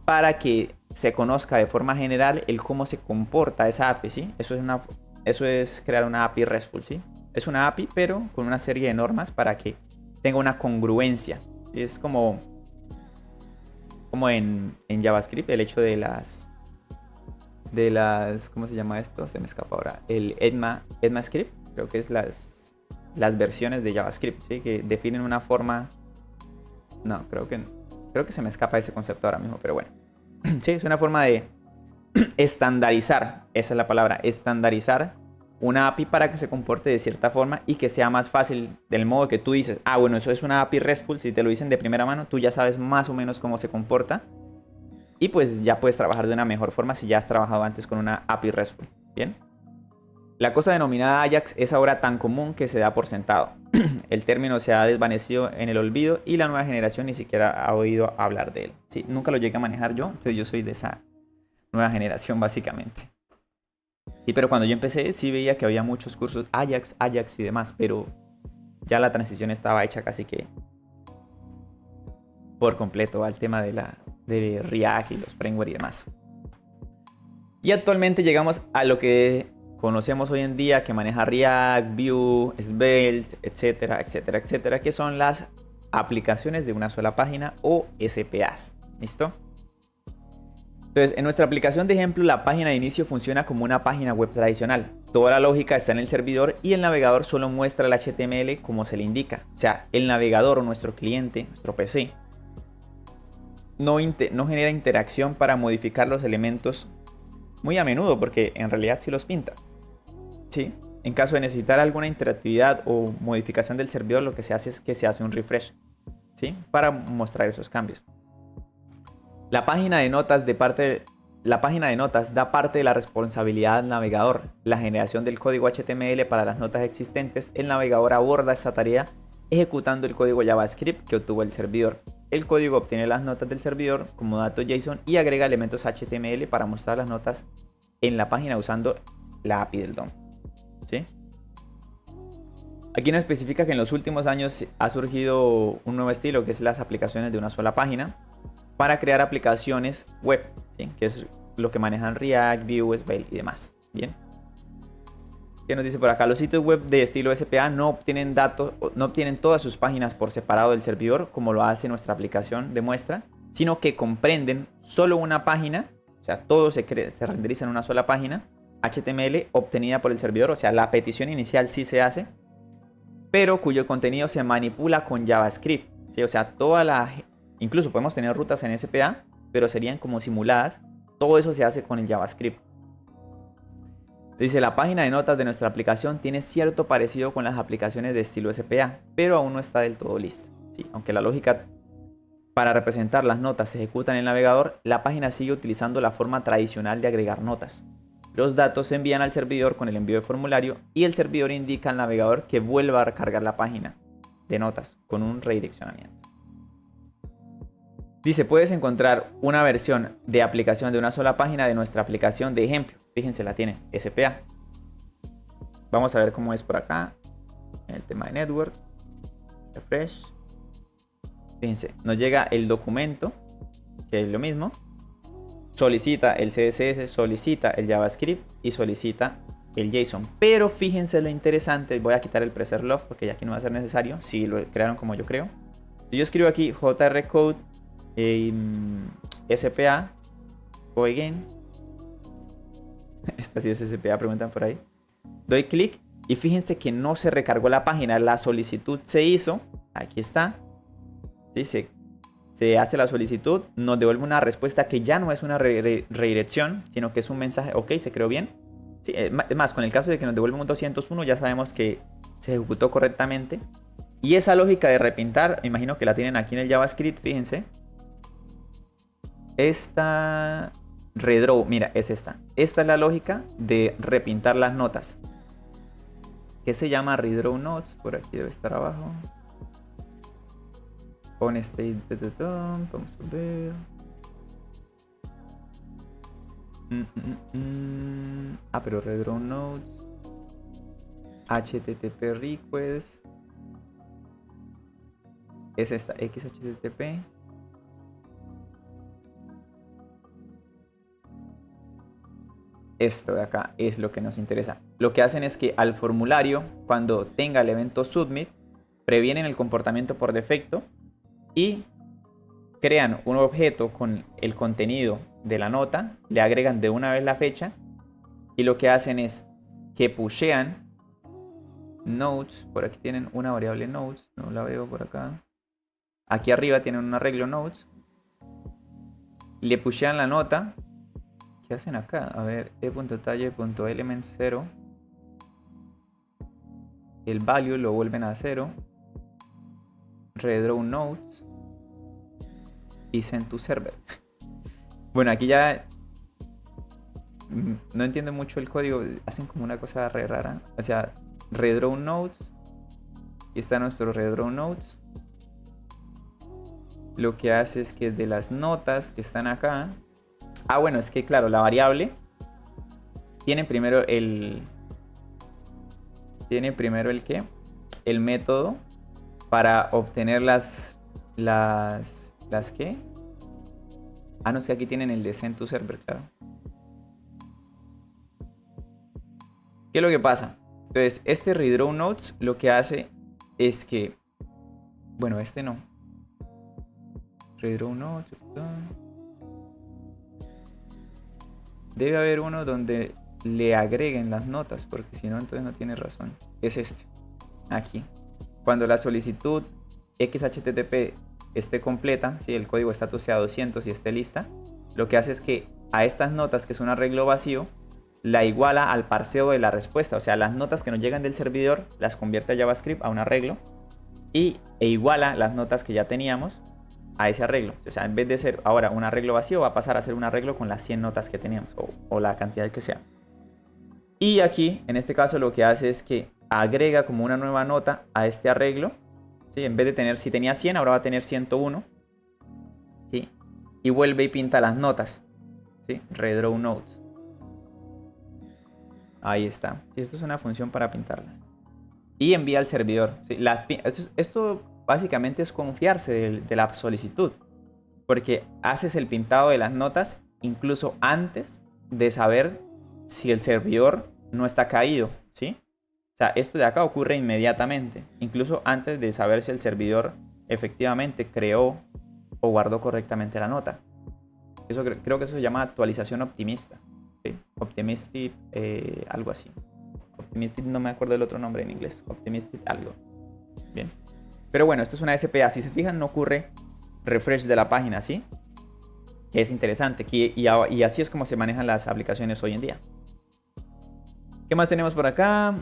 para que se conozca de forma general el cómo se comporta esa API, ¿sí? Eso es crear una API RESTful, ¿sí? Es una API, pero con una serie de normas para que tenga una congruencia. Es como en JavaScript, el hecho de las... ¿Cómo se llama esto? Se me escapa ahora. El ECMAScript, creo que es las versiones de JavaScript, ¿sí? Que definen una forma... No, creo que se me escapa ese concepto ahora mismo, pero bueno. Sí, es una forma de estandarizar, esa es la palabra, estandarizar una API para que se comporte de cierta forma y que sea más fácil, del modo que tú dices, ah, bueno, eso es una API RESTful, si te lo dicen de primera mano, tú ya sabes más o menos cómo se comporta y pues ya puedes trabajar de una mejor forma si ya has trabajado antes con una API RESTful. Bien. La cosa denominada Ajax es ahora tan común que se da por sentado. El término se ha desvanecido en el olvido y la nueva generación ni siquiera ha oído hablar de él. Sí, nunca lo llegué a manejar yo, entonces yo soy de esa nueva generación básicamente. Sí, pero cuando yo empecé sí veía que había muchos cursos Ajax y demás, pero ya la transición estaba hecha casi que por completo al tema de React y los frameworks y demás. Y actualmente llegamos a lo que conocemos hoy en día, que maneja React, Vue, Svelte, etcétera, etcétera, etcétera, que son las aplicaciones de una sola página o SPAs. ¿Listo? Entonces, en nuestra aplicación de ejemplo, la página de inicio funciona como una página web tradicional. Toda la lógica está en el servidor y el navegador solo muestra el HTML como se le indica. O sea, el navegador o nuestro cliente, nuestro PC, no genera interacción para modificar los elementos muy a menudo, porque en realidad sí los pinta. ¿Sí? En caso de necesitar alguna interactividad o modificación del servidor, lo que se hace es que se hace un refresh, ¿sí? Para mostrar esos cambios. La página de notas da parte de la responsabilidad del navegador. La generación del código HTML para las notas existentes, el navegador aborda esta tarea ejecutando el código JavaScript que obtuvo el servidor. El código obtiene las notas del servidor como datos JSON y agrega elementos HTML para mostrar las notas en la página usando la API del DOM. ¿Sí? Aquí nos especifica que en los últimos años ha surgido un nuevo estilo, que es las aplicaciones de una sola página para crear aplicaciones web, ¿sí? Que es lo que manejan React, Vue, Svelte y demás. Bien. ¿Qué nos dice por acá? Los sitios web de estilo SPA no obtienen datos, no obtienen todas sus páginas por separado del servidor, como lo hace nuestra aplicación de muestra, sino que comprenden solo una página, o sea, todo se renderiza en una sola página, HTML obtenida por el servidor, o sea, la petición inicial sí se hace, pero cuyo contenido se manipula con JavaScript, ¿sí? O sea, incluso podemos tener rutas en SPA, pero serían como simuladas. Todo eso se hace con el JavaScript. Dice, la página de notas de nuestra aplicación tiene cierto parecido con las aplicaciones de estilo SPA, pero aún no está del todo lista. ¿Sí? Aunque la lógica para representar las notas se ejecuta en el navegador, la página sigue utilizando la forma tradicional de agregar notas. Los datos se envían al servidor con el envío de formulario y el servidor indica al navegador que vuelva a recargar la página de notas con un redireccionamiento. Dice, puedes encontrar una versión de aplicación de una sola página de nuestra aplicación de ejemplo. Fíjense, la tiene SPA. Vamos a ver cómo es por acá. En el tema de network. Refresh. Fíjense, nos llega el documento, que es lo mismo. Solicita el CSS, solicita el JavaScript y solicita el JSON. Pero fíjense lo interesante. Voy a quitar el preset love porque ya aquí no va a ser necesario. Si lo crearon como yo creo. Yo escribo aquí jrcode SPA go again. Esta sí es SPA, preguntan por ahí. Doy clic y fíjense que no se recargó la página. La solicitud se hizo. Aquí está. ¿Sí? Se hace la solicitud. Nos devuelve una respuesta que ya no es una redirección, sino que es un mensaje. Ok, se creó bien. Sí, es más, con el caso de que nos devuelva un 201, ya sabemos que se ejecutó correctamente. Y esa lógica de repintar, imagino que la tienen aquí en el JavaScript, fíjense. Esta redraw, mira, es esta. Esta es la lógica de repintar las notas. ¿Qué se llama redraw notes? Por aquí debe estar abajo. On state, vamos a ver. Pero redraw notes. HTTP request. Es esta, XHTTP. Esto de acá es lo que nos interesa. Lo que hacen es que al formulario, cuando tenga el evento submit, previenen el comportamiento por defecto y crean un objeto con el contenido de la nota, le agregan de una vez la fecha y lo que hacen es que pushean nodes. Por aquí tienen una variable nodes, no la veo por acá. Aquí arriba tienen un arreglo nodes. Le pushean la nota. ¿Qué hacen acá? A ver, e.talle.element0. El value lo vuelven a 0. Redraw nodes. Y send to server. Bueno, aquí ya no entiendo mucho el código. Hacen como una cosa re rara. O sea, redraw nodes. Aquí está nuestro redraw nodes. Lo que hace es que de las notas que están acá. Bueno, es que claro, la variable tiene primero el ¿qué? El método para obtener las ¿qué? No, es que aquí tienen el de send to server, claro. ¿Qué es lo que pasa? Entonces, este redraw nodes lo que hace es que, bueno, este no. Redraw nodes. Debe haber uno donde le agreguen las notas, porque si no, entonces no tiene razón. Es este, aquí. Cuando la solicitud XHTTP esté completa, si el código status sea 200 y esté lista, lo que hace es que a estas notas, que es un arreglo vacío, la iguala al parseo de la respuesta. O sea, las notas que nos llegan del servidor las convierte a JavaScript, a un arreglo, e iguala las notas que ya teníamos a ese arreglo. O sea, en vez de ser ahora un arreglo vacío, va a pasar a ser un arreglo con las 100 notas que teníamos, o la cantidad que sea. Y aquí, en este caso, lo que hace es que agrega como una nueva nota a este arreglo. ¿Sí? En vez de tener, si tenía 100, ahora va a tener 101. ¿Sí? Y vuelve y pinta las notas. ¿Sí? Redraw nodes. Ahí está. Esto es una función para pintarlas. Y envía al servidor. ¿Sí? Esto básicamente es confiarse de la solicitud. Porque haces el pintado de las notas incluso antes de saber si el servidor no está caído. ¿Sí? O sea, esto de acá ocurre inmediatamente. Incluso antes de saber si el servidor efectivamente creó o guardó correctamente la nota. Eso creo que eso se llama actualización optimista. ¿Sí? Optimistic, algo así. Optimistic, no me acuerdo del otro nombre en inglés. Optimistic algo. Bien. Pero bueno, esto es una SPA. Si se fijan, no ocurre refresh de la página, ¿sí? Que es interesante. Y así es como se manejan las aplicaciones hoy en día. ¿Qué más tenemos por acá?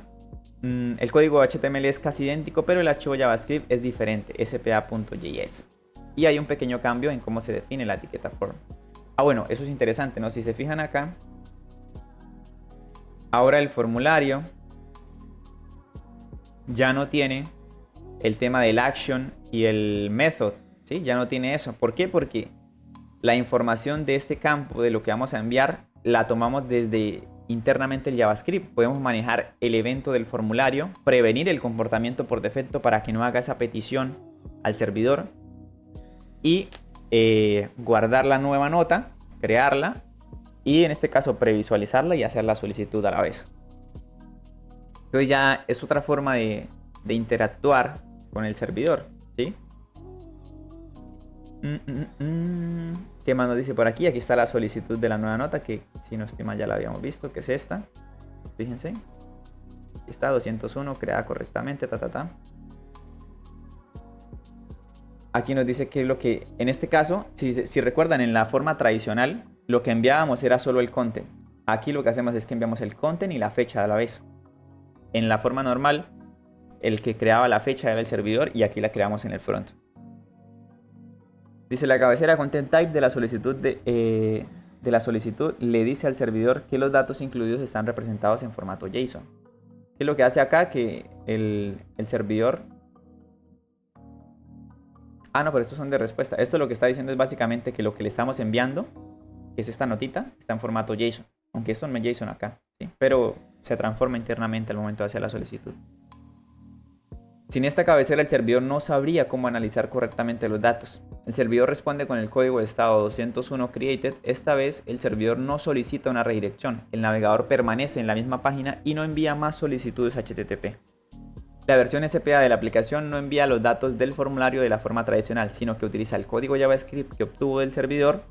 El código HTML es casi idéntico, pero el archivo JavaScript es diferente. spa.js. Y hay un pequeño cambio en cómo se define la etiqueta form. Bueno, eso es interesante, ¿no? Si se fijan acá, ahora el formulario ya no tiene el tema del action y el method, ¿sí? Ya no tiene eso. ¿Por qué? Porque la información de este campo, de lo que vamos a enviar, la tomamos desde internamente el JavaScript. Podemos manejar el evento del formulario, prevenir el comportamiento por defecto para que no haga esa petición al servidor y guardar la nueva nota, crearla y en este caso previsualizarla y hacer la solicitud a la vez. Entonces ya es otra forma de interactuar con el servidor, ¿sí? ¿Qué más nos dice por aquí? Aquí está la solicitud de la nueva nota, que si no estoy mal ya la habíamos visto, que es esta. Fíjense. Aquí está, 201, creada correctamente, Aquí nos dice que es lo que, en este caso, si recuerdan, en la forma tradicional, lo que enviábamos era solo el content. Aquí lo que hacemos es que enviamos el content y la fecha a la vez. En la forma normal, el que creaba la fecha era el servidor y aquí la creamos en el front. Dice, la cabecera content type de la solicitud le dice al servidor que los datos incluidos están representados en formato JSON. ¿Qué es lo que hace acá? Que el servidor... Ah, no, pero estos son de respuesta. Esto lo que está diciendo es básicamente que lo que le estamos enviando, que es esta notita, está en formato JSON. Aunque esto no es JSON acá, ¿sí? Pero se transforma internamente al momento de hacer la solicitud. Sin esta cabecera, el servidor no sabría cómo analizar correctamente los datos. El servidor responde con el código de estado 201 created. Esta vez, el servidor no solicita una redirección. El navegador permanece en la misma página y no envía más solicitudes HTTP. La versión SPA de la aplicación no envía los datos del formulario de la forma tradicional, sino que utiliza el código JavaScript que obtuvo del servidor.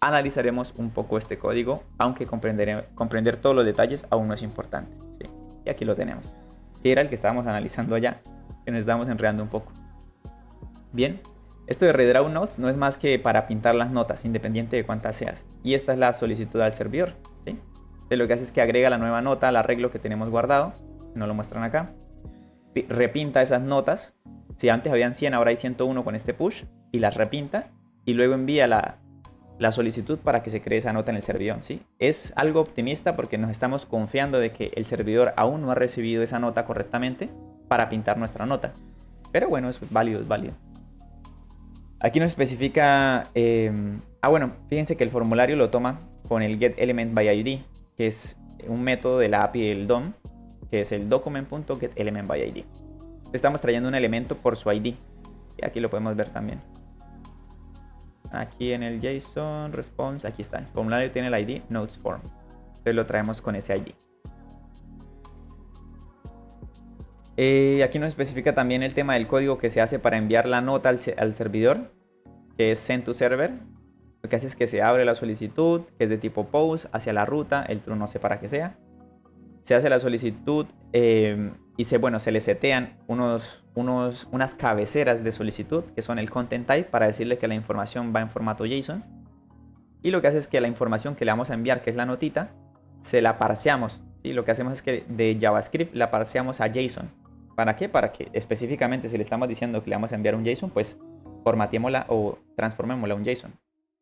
Analizaremos un poco este código, aunque comprender todos los detalles aún no es importante. ¿Sí? Y aquí lo tenemos. Que era el que estábamos analizando allá, que nos estábamos enredando un poco. Bien, esto de redraw notes no es más que para pintar las notas, independiente de cuántas seas. Y esta es la solicitud al servidor. ¿Sí? Entonces lo que hace es que agrega la nueva nota al arreglo que tenemos guardado. No lo muestran acá. Repinta esas notas. Si antes habían 100, ahora hay 101 con este push. Y las repinta. Y luego envía la solicitud para que se cree esa nota en el servidor, ¿sí? Es algo optimista porque nos estamos confiando de que el servidor aún no ha recibido esa nota correctamente para pintar nuestra nota. Pero bueno, es válido, es válido. Aquí nos especifica... bueno, fíjense que el formulario lo toma con el getElementById, que es un método de la API del DOM, que es el document.getElementById. Estamos trayendo un elemento por su ID. Y aquí lo podemos ver también. Aquí en el JSON response, aquí está. El formulario tiene el ID notes form. Entonces lo traemos con ese ID. Aquí nos especifica también el tema del código que se hace para enviar la nota al servidor, que es send to server. Lo que hace es que se abre la solicitud, que es de tipo post, hacia la ruta. El true no sé para qué sea. Se hace la solicitud y se le setean unas cabeceras de solicitud que son el content type para decirle que la información va en formato JSON. Y lo que hace es que la información que le vamos a enviar, que es la notita, se la parseamos. ¿Sí? Lo que hacemos es que de JavaScript la parseamos a JSON. ¿Para qué? Para que específicamente si le estamos diciendo que le vamos a enviar un JSON, pues formateémosla o transformémosla a un JSON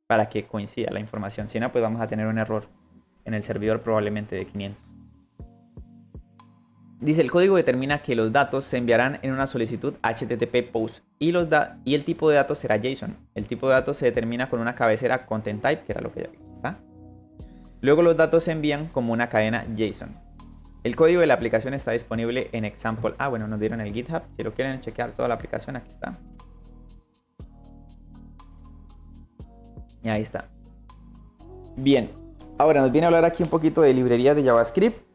para que coincida la información. Si no, pues vamos a tener un error en el servidor probablemente de 500. Dice, el código determina que los datos se enviarán en una solicitud HTTP POST y el tipo de datos será JSON. El tipo de datos se determina con una cabecera content type, que era lo que ya está. Luego los datos se envían como una cadena JSON. El código de la aplicación está disponible en example. Bueno, nos dieron el GitHub. Si lo quieren chequear toda la aplicación, aquí está. Y ahí está. Bien, ahora nos viene a hablar aquí un poquito de librerías de JavaScript.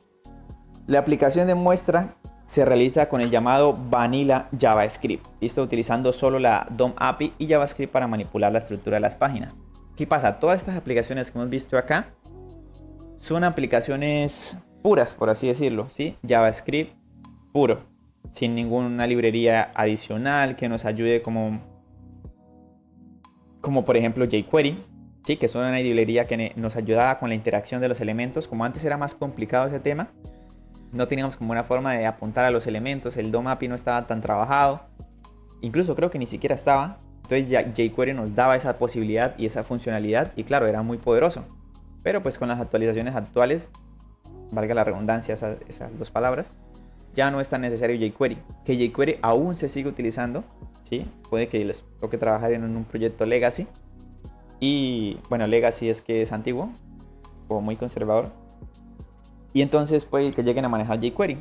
La aplicación de muestra se realiza con el llamado Vanilla JavaScript, listo, utilizando solo la DOM API y JavaScript para manipular la estructura de las páginas. ¿Qué pasa? Todas estas aplicaciones que hemos visto acá son aplicaciones puras, por así decirlo, ¿sí? JavaScript puro, sin ninguna librería adicional que nos ayude como por ejemplo jQuery, ¿sí? Que es una librería que nos ayudaba con la interacción de los elementos. Como antes era más complicado ese tema, no teníamos como una forma de apuntar a los elementos, el DOM API no estaba tan trabajado, incluso creo que ni siquiera estaba. Entonces ya jQuery nos daba esa posibilidad y esa funcionalidad y claro, era muy poderoso. Pero pues con las actualizaciones actuales, valga la redundancia esas dos palabras, ya no es tan necesario jQuery. Que jQuery aún se sigue utilizando, ¿sí? Puede que les toque trabajar en un proyecto Legacy. Y bueno, Legacy es que es antiguo o muy conservador. Y entonces puede que lleguen a manejar jQuery.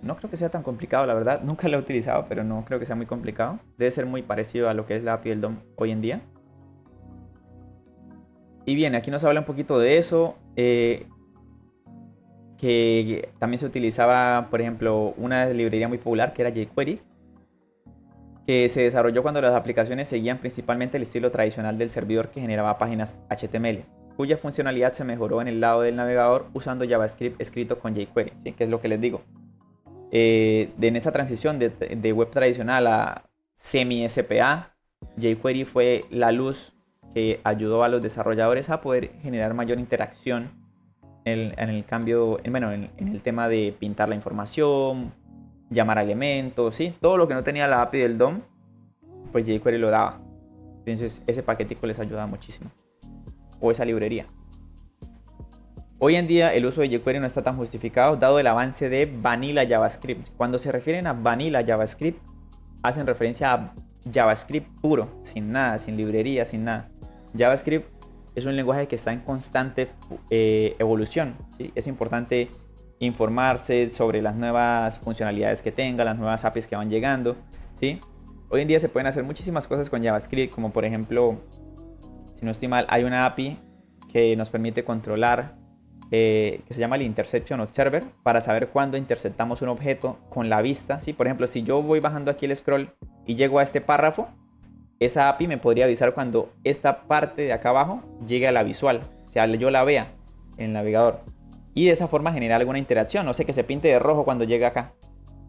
No creo que sea tan complicado, la verdad. Nunca lo he utilizado, pero no creo que sea muy complicado. Debe ser muy parecido a lo que es la API del DOM hoy en día. Y bien, aquí nos habla un poquito de eso. Que también se utilizaba, por ejemplo, una librería muy popular que era jQuery, que se desarrolló cuando las aplicaciones seguían principalmente el estilo tradicional del servidor que generaba páginas HTML, cuya funcionalidad se mejoró en el lado del navegador usando JavaScript escrito con jQuery, ¿sí? Que es lo que les digo. En esa transición de web tradicional a semi-SPA, jQuery fue la luz que ayudó a los desarrolladores a poder generar mayor interacción en el tema de pintar la información, llamar a elementos, ¿sí? Todo lo que no tenía la API del DOM, pues jQuery lo daba. Entonces ese paquetico les ayuda muchísimo. O esa librería. Hoy en día el uso de jQuery no está tan justificado dado el avance de Vanilla JavaScript. Cuando se refieren a Vanilla JavaScript, hacen referencia a JavaScript puro, sin nada, sin librería, sin nada. JavaScript es un lenguaje que está en constante evolución, ¿sí? Es importante informarse sobre las nuevas funcionalidades que tenga, las nuevas APIs que van llegando, ¿sí? Hoy en día se pueden hacer muchísimas cosas con JavaScript, como por ejemplo, si no estoy mal, hay una API que nos permite controlar, que se llama el Interception Observer, para saber cuándo interceptamos un objeto con la vista, ¿sí? Por ejemplo, si yo voy bajando aquí el scroll y llego a este párrafo, esa API me podría avisar cuando esta parte de acá abajo llegue a la visual, o sea, yo la vea en el navegador. Y de esa forma generar alguna interacción, no sé, que se pinte de rojo cuando llegue acá.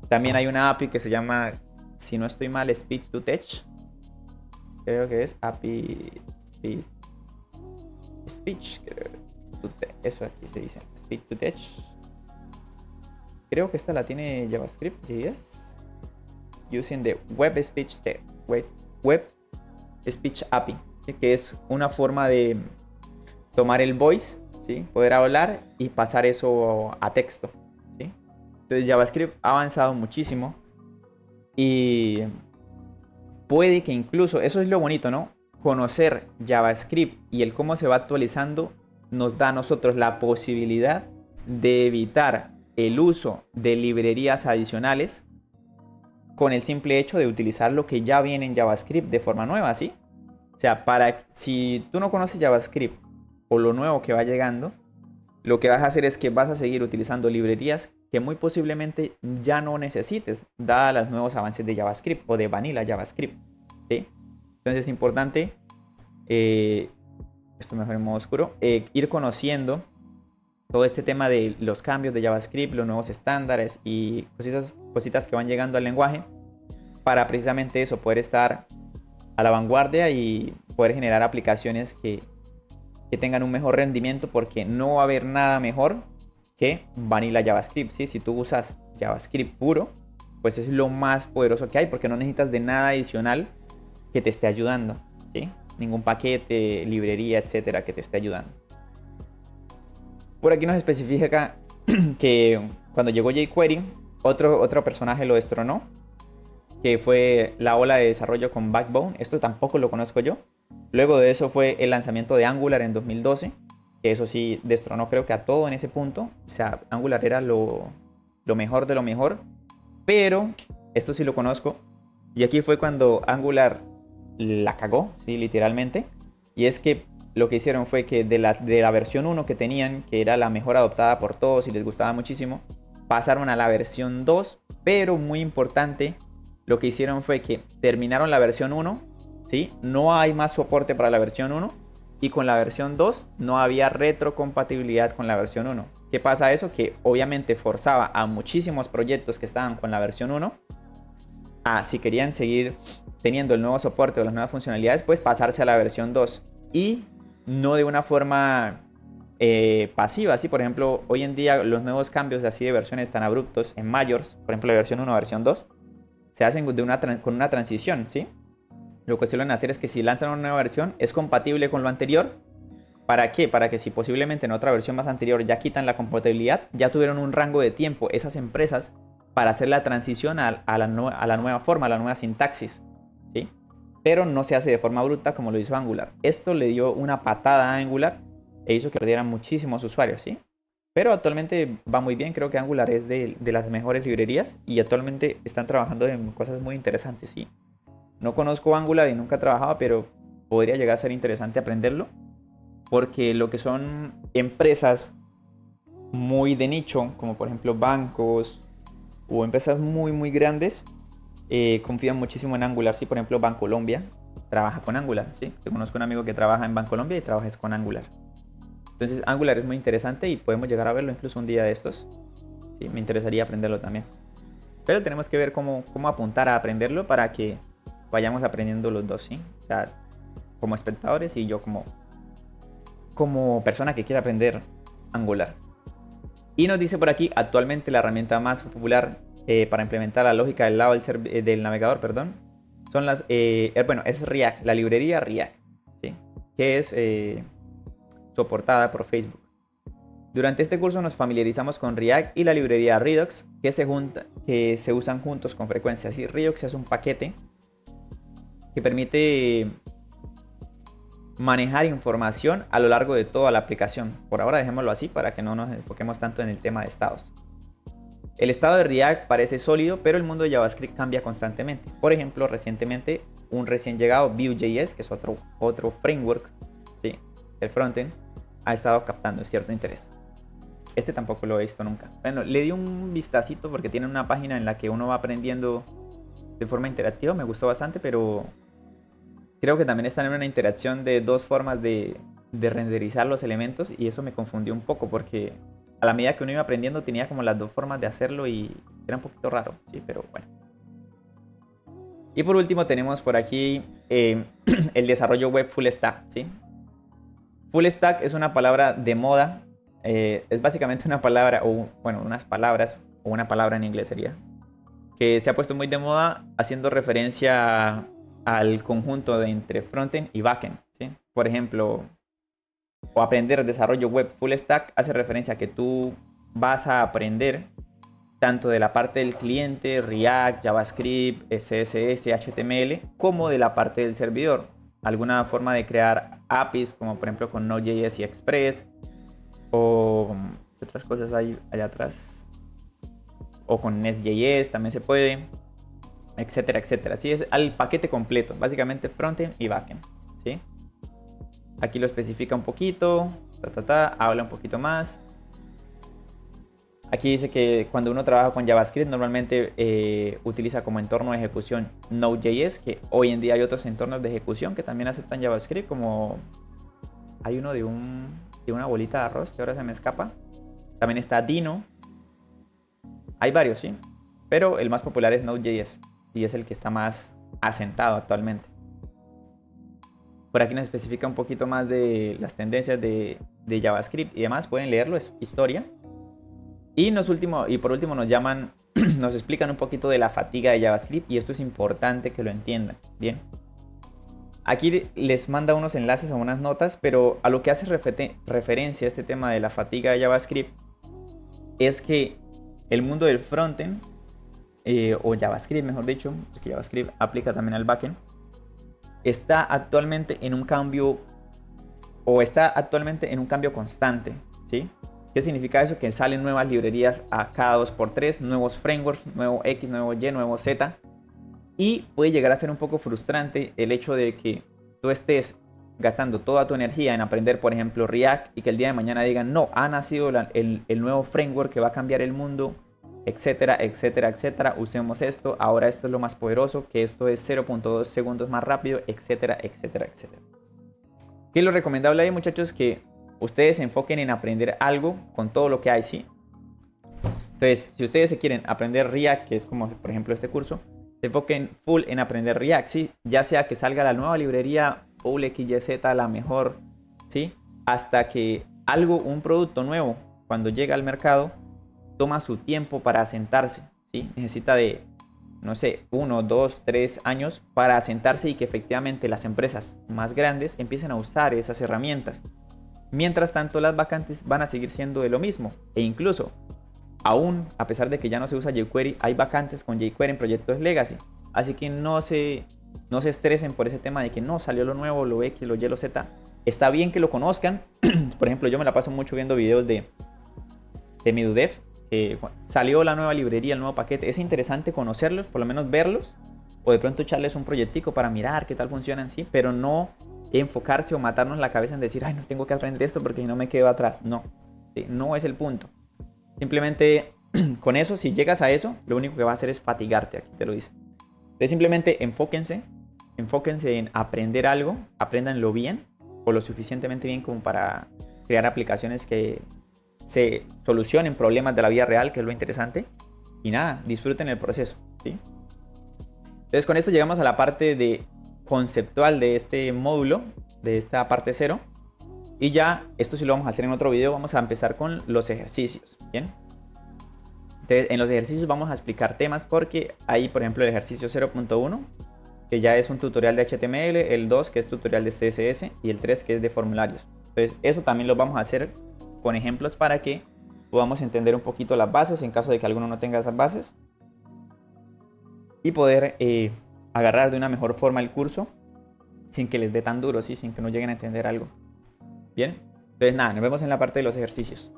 También hay una API que se llama, si no estoy mal, Speak to Text. Creo que es API Speech. Eso aquí se dice. Speak to Text. Creo que esta la tiene JavaScript, JS. Using the Web Speech API, ¿sí? Que es una forma de tomar el voice, ¿sí? Poder hablar y pasar eso a texto, ¿sí? Entonces JavaScript ha avanzado muchísimo y puede que incluso, eso es lo bonito, ¿no? Conocer JavaScript y el cómo se va actualizando nos da a nosotros la posibilidad de evitar el uso de librerías adicionales con el simple hecho de utilizar lo que ya viene en JavaScript de forma nueva, ¿sí? O sea, si tú no conoces JavaScript o lo nuevo que va llegando, lo que vas a hacer es que vas a seguir utilizando librerías que muy posiblemente ya no necesites, dadas los nuevos avances de JavaScript o de Vanilla JavaScript, ¿sí? Entonces es importante, esto mejor en modo oscuro, ir conociendo todo este tema de los cambios de JavaScript, los nuevos estándares y cositas que van llegando al lenguaje, para precisamente eso, poder estar a la vanguardia y poder generar aplicaciones que tengan un mejor rendimiento, porque no va a haber nada mejor que Vanilla JavaScript, ¿sí? Si tú usas JavaScript puro, pues es lo más poderoso que hay, porque no necesitas de nada adicional que te esté ayudando, ¿sí? Ningún paquete, librería, etcétera, que te esté ayudando. Por aquí nos especifica que cuando llegó jQuery, otro personaje lo destronó, que fue la ola de desarrollo con Backbone. Esto tampoco lo conozco yo. Luego de eso fue el lanzamiento de Angular en 2012, que eso sí destronó creo que a todo en ese punto. O sea, Angular era lo mejor de lo mejor, pero esto sí lo conozco. Y aquí fue cuando Angular la cagó, ¿sí? Literalmente. Y es que lo que hicieron fue que de la versión 1 que tenían, que era la mejor adoptada por todos y les gustaba muchísimo, pasaron a la versión 2, pero muy importante, lo que hicieron fue que terminaron la versión 1, ¿sí? No hay más soporte para la versión 1, y con la versión 2 no había retrocompatibilidad con la versión 1. ¿Qué pasa eso? Que obviamente forzaba a muchísimos proyectos que estaban con la versión 1 a, si querían seguir teniendo el nuevo soporte o las nuevas funcionalidades, pues pasarse a la versión 2. Y no de una forma pasiva, ¿sí? Por ejemplo, hoy en día los nuevos cambios así de versiones tan abruptos en mayors, por ejemplo de versión 1 a versión 2, se hacen con una transición, ¿sí? Lo que suelen hacer es que si lanzan una nueva versión es compatible con lo anterior. ¿Para qué? Para que si posiblemente en otra versión más anterior ya quitan la compatibilidad, ya tuvieron un rango de tiempo esas empresas para hacer la transición a la nueva forma, a la nueva sintaxis, ¿sí? Pero no se hace de forma bruta como lo hizo Angular. Esto le dio una patada a Angular e hizo que perdieran muchísimos usuarios, ¿sí? Pero actualmente va muy bien, creo que Angular es de las mejores librerías y actualmente están trabajando en cosas muy interesantes, ¿sí? No conozco Angular y nunca he trabajado, pero podría llegar a ser interesante aprenderlo, porque lo que son empresas muy de nicho, como por ejemplo bancos o empresas muy muy grandes, confían muchísimo en Angular. Sí, por ejemplo, Bancolombia trabaja con Angular, ¿sí? Yo conozco un amigo que trabaja en Bancolombia y trabaja con Angular. Entonces, Angular es muy interesante y podemos llegar a verlo incluso un día de estos. Sí, me interesaría aprenderlo también. Pero tenemos que ver cómo apuntar a aprenderlo para que vayamos aprendiendo los dos, ¿sí? O sea, como espectadores y yo como persona que quiere aprender Angular. Y nos dice por aquí, actualmente la herramienta más popular para implementar la lógica del lado del navegador, perdón, son bueno, es React, la librería React, ¿sí? Que es soportada por Facebook. Durante este curso nos familiarizamos con React y la librería Redux, que se usan juntos con frecuencia. Así, Redux es un paquete que permite manejar información a lo largo de toda la aplicación. Por ahora dejémoslo así para que no nos enfoquemos tanto en el tema de estados. El estado de React parece sólido, pero el mundo de JavaScript cambia constantemente. Por ejemplo, recientemente un recién llegado Vue.js, que es otro framework, ¿sí? El frontend, ha estado captando cierto interés. Este tampoco lo he visto nunca. Bueno, le di un vistacito porque tiene una página en la que uno va aprendiendo de forma interactiva. Me gustó bastante, pero creo que también están en una interacción de dos formas de renderizar los elementos y eso me confundió un poco porque a la medida que uno iba aprendiendo tenía como las dos formas de hacerlo y era un poquito raro, sí, pero bueno. Y por último tenemos por aquí el desarrollo web full stack, ¿sí? Full stack es una palabra de moda. Es básicamente una palabra, o bueno, unas palabras, o una palabra en inglés sería, que se ha puesto muy de moda haciendo referencia al conjunto de entre frontend y backend, ¿sí? Por ejemplo, o aprender desarrollo web full stack hace referencia a que tú vas a aprender tanto de la parte del cliente, React, JavaScript, CSS, HTML, como de la parte del servidor. Alguna forma de crear APIs, como por ejemplo con Node.js y Express, o ¿qué otras cosas hay allá atrás? O con Nest.js también se puede, etcétera, etcétera. Sí, es al paquete completo, básicamente frontend y backend, ¿sí? Aquí lo especifica un poquito, habla un poquito más. Aquí dice que cuando uno trabaja con JavaScript normalmente utiliza como entorno de ejecución Node.js, que hoy en día hay otros entornos de ejecución que también aceptan JavaScript, como hay uno de una bolita de arroz que ahora se me escapa. También está Dino. Hay varios, sí, pero el más popular es Node.js y es el que está más asentado actualmente. Por aquí nos especifica un poquito más de las tendencias de JavaScript y demás. Pueden leerlo, es historia. Y por último nos nos explican un poquito de la fatiga de JavaScript y esto es importante que lo entiendan. Bien. Aquí les manda unos enlaces o unas notas, pero a lo que hace referencia a este tema de la fatiga de JavaScript es que el mundo del frontend, o JavaScript mejor dicho, porque JavaScript aplica también al backend, está actualmente en un cambio constante, ¿sí? ¿Qué significa eso? Que salen nuevas librerías a cada 2x3, nuevos frameworks, nuevo X, nuevo Y, nuevo Z. Y puede llegar a ser un poco frustrante el hecho de que tú estés gastando toda tu energía en aprender, por ejemplo, React y que el día de mañana digan, no, ha nacido el nuevo framework que va a cambiar el mundo, etcétera, etcétera, etcétera. Usemos esto, ahora esto es lo más poderoso, que esto es 0.2 segundos más rápido, etcétera, etcétera, etcétera. ¿Qué es lo recomendable ahí, muchachos? Que ustedes se enfoquen en aprender algo con todo lo que hay, ¿sí? Entonces, si ustedes se quieren aprender React, que es como por ejemplo este curso, se enfoquen full en aprender React, ¿sí? Ya sea que salga la nueva librería full XYZ, la mejor, ¿sí? Hasta que un producto nuevo, cuando llega al mercado, toma su tiempo para asentarse, ¿sí? Necesita de, no sé, 1, 2, 3 años para asentarse y que efectivamente las empresas más grandes empiecen a usar esas herramientas. Mientras tanto, las vacantes van a seguir siendo de lo mismo. E incluso, aún a pesar de que ya no se usa jQuery, hay vacantes con jQuery en proyectos legacy. Así que no se estresen por ese tema de que no salió lo nuevo, lo X, lo Y, lo Z. Está bien que lo conozcan. Por ejemplo, yo me la paso mucho viendo videos de Medudev. Salió la nueva librería, el nuevo paquete. Es interesante conocerlos, por lo menos verlos. O de pronto echarles un proyectico para mirar qué tal funcionan, sí. Pero no enfocarse o matarnos la cabeza en decir, ay, no tengo que aprender esto porque si no me quedo atrás. No, ¿sí? No es el punto. Simplemente con eso, si llegas a eso, lo único que va a hacer es fatigarte, aquí te lo dice. Entonces simplemente enfóquense en aprender algo, apréndanlo bien o lo suficientemente bien como para crear aplicaciones que se solucionen problemas de la vida real, que es lo interesante. Y nada, disfruten el proceso, ¿sí? Entonces con esto llegamos a la parte conceptual de este módulo, de esta parte 0. Y ya, esto sí lo vamos a hacer en otro video, vamos a empezar con los ejercicios, ¿bien? Entonces, en los ejercicios vamos a explicar temas porque hay, por ejemplo, el ejercicio 0.1 que ya es un tutorial de HTML, el 2 que es tutorial de CSS y el 3 que es de formularios. Entonces eso también lo vamos a hacer con ejemplos para que podamos entender un poquito las bases en caso de que alguno no tenga esas bases y poder agarrar de una mejor forma el curso sin que les dé tan duro, ¿sí? Sin que no lleguen a entender algo. Bien, entonces nada, nos vemos en la parte de los ejercicios.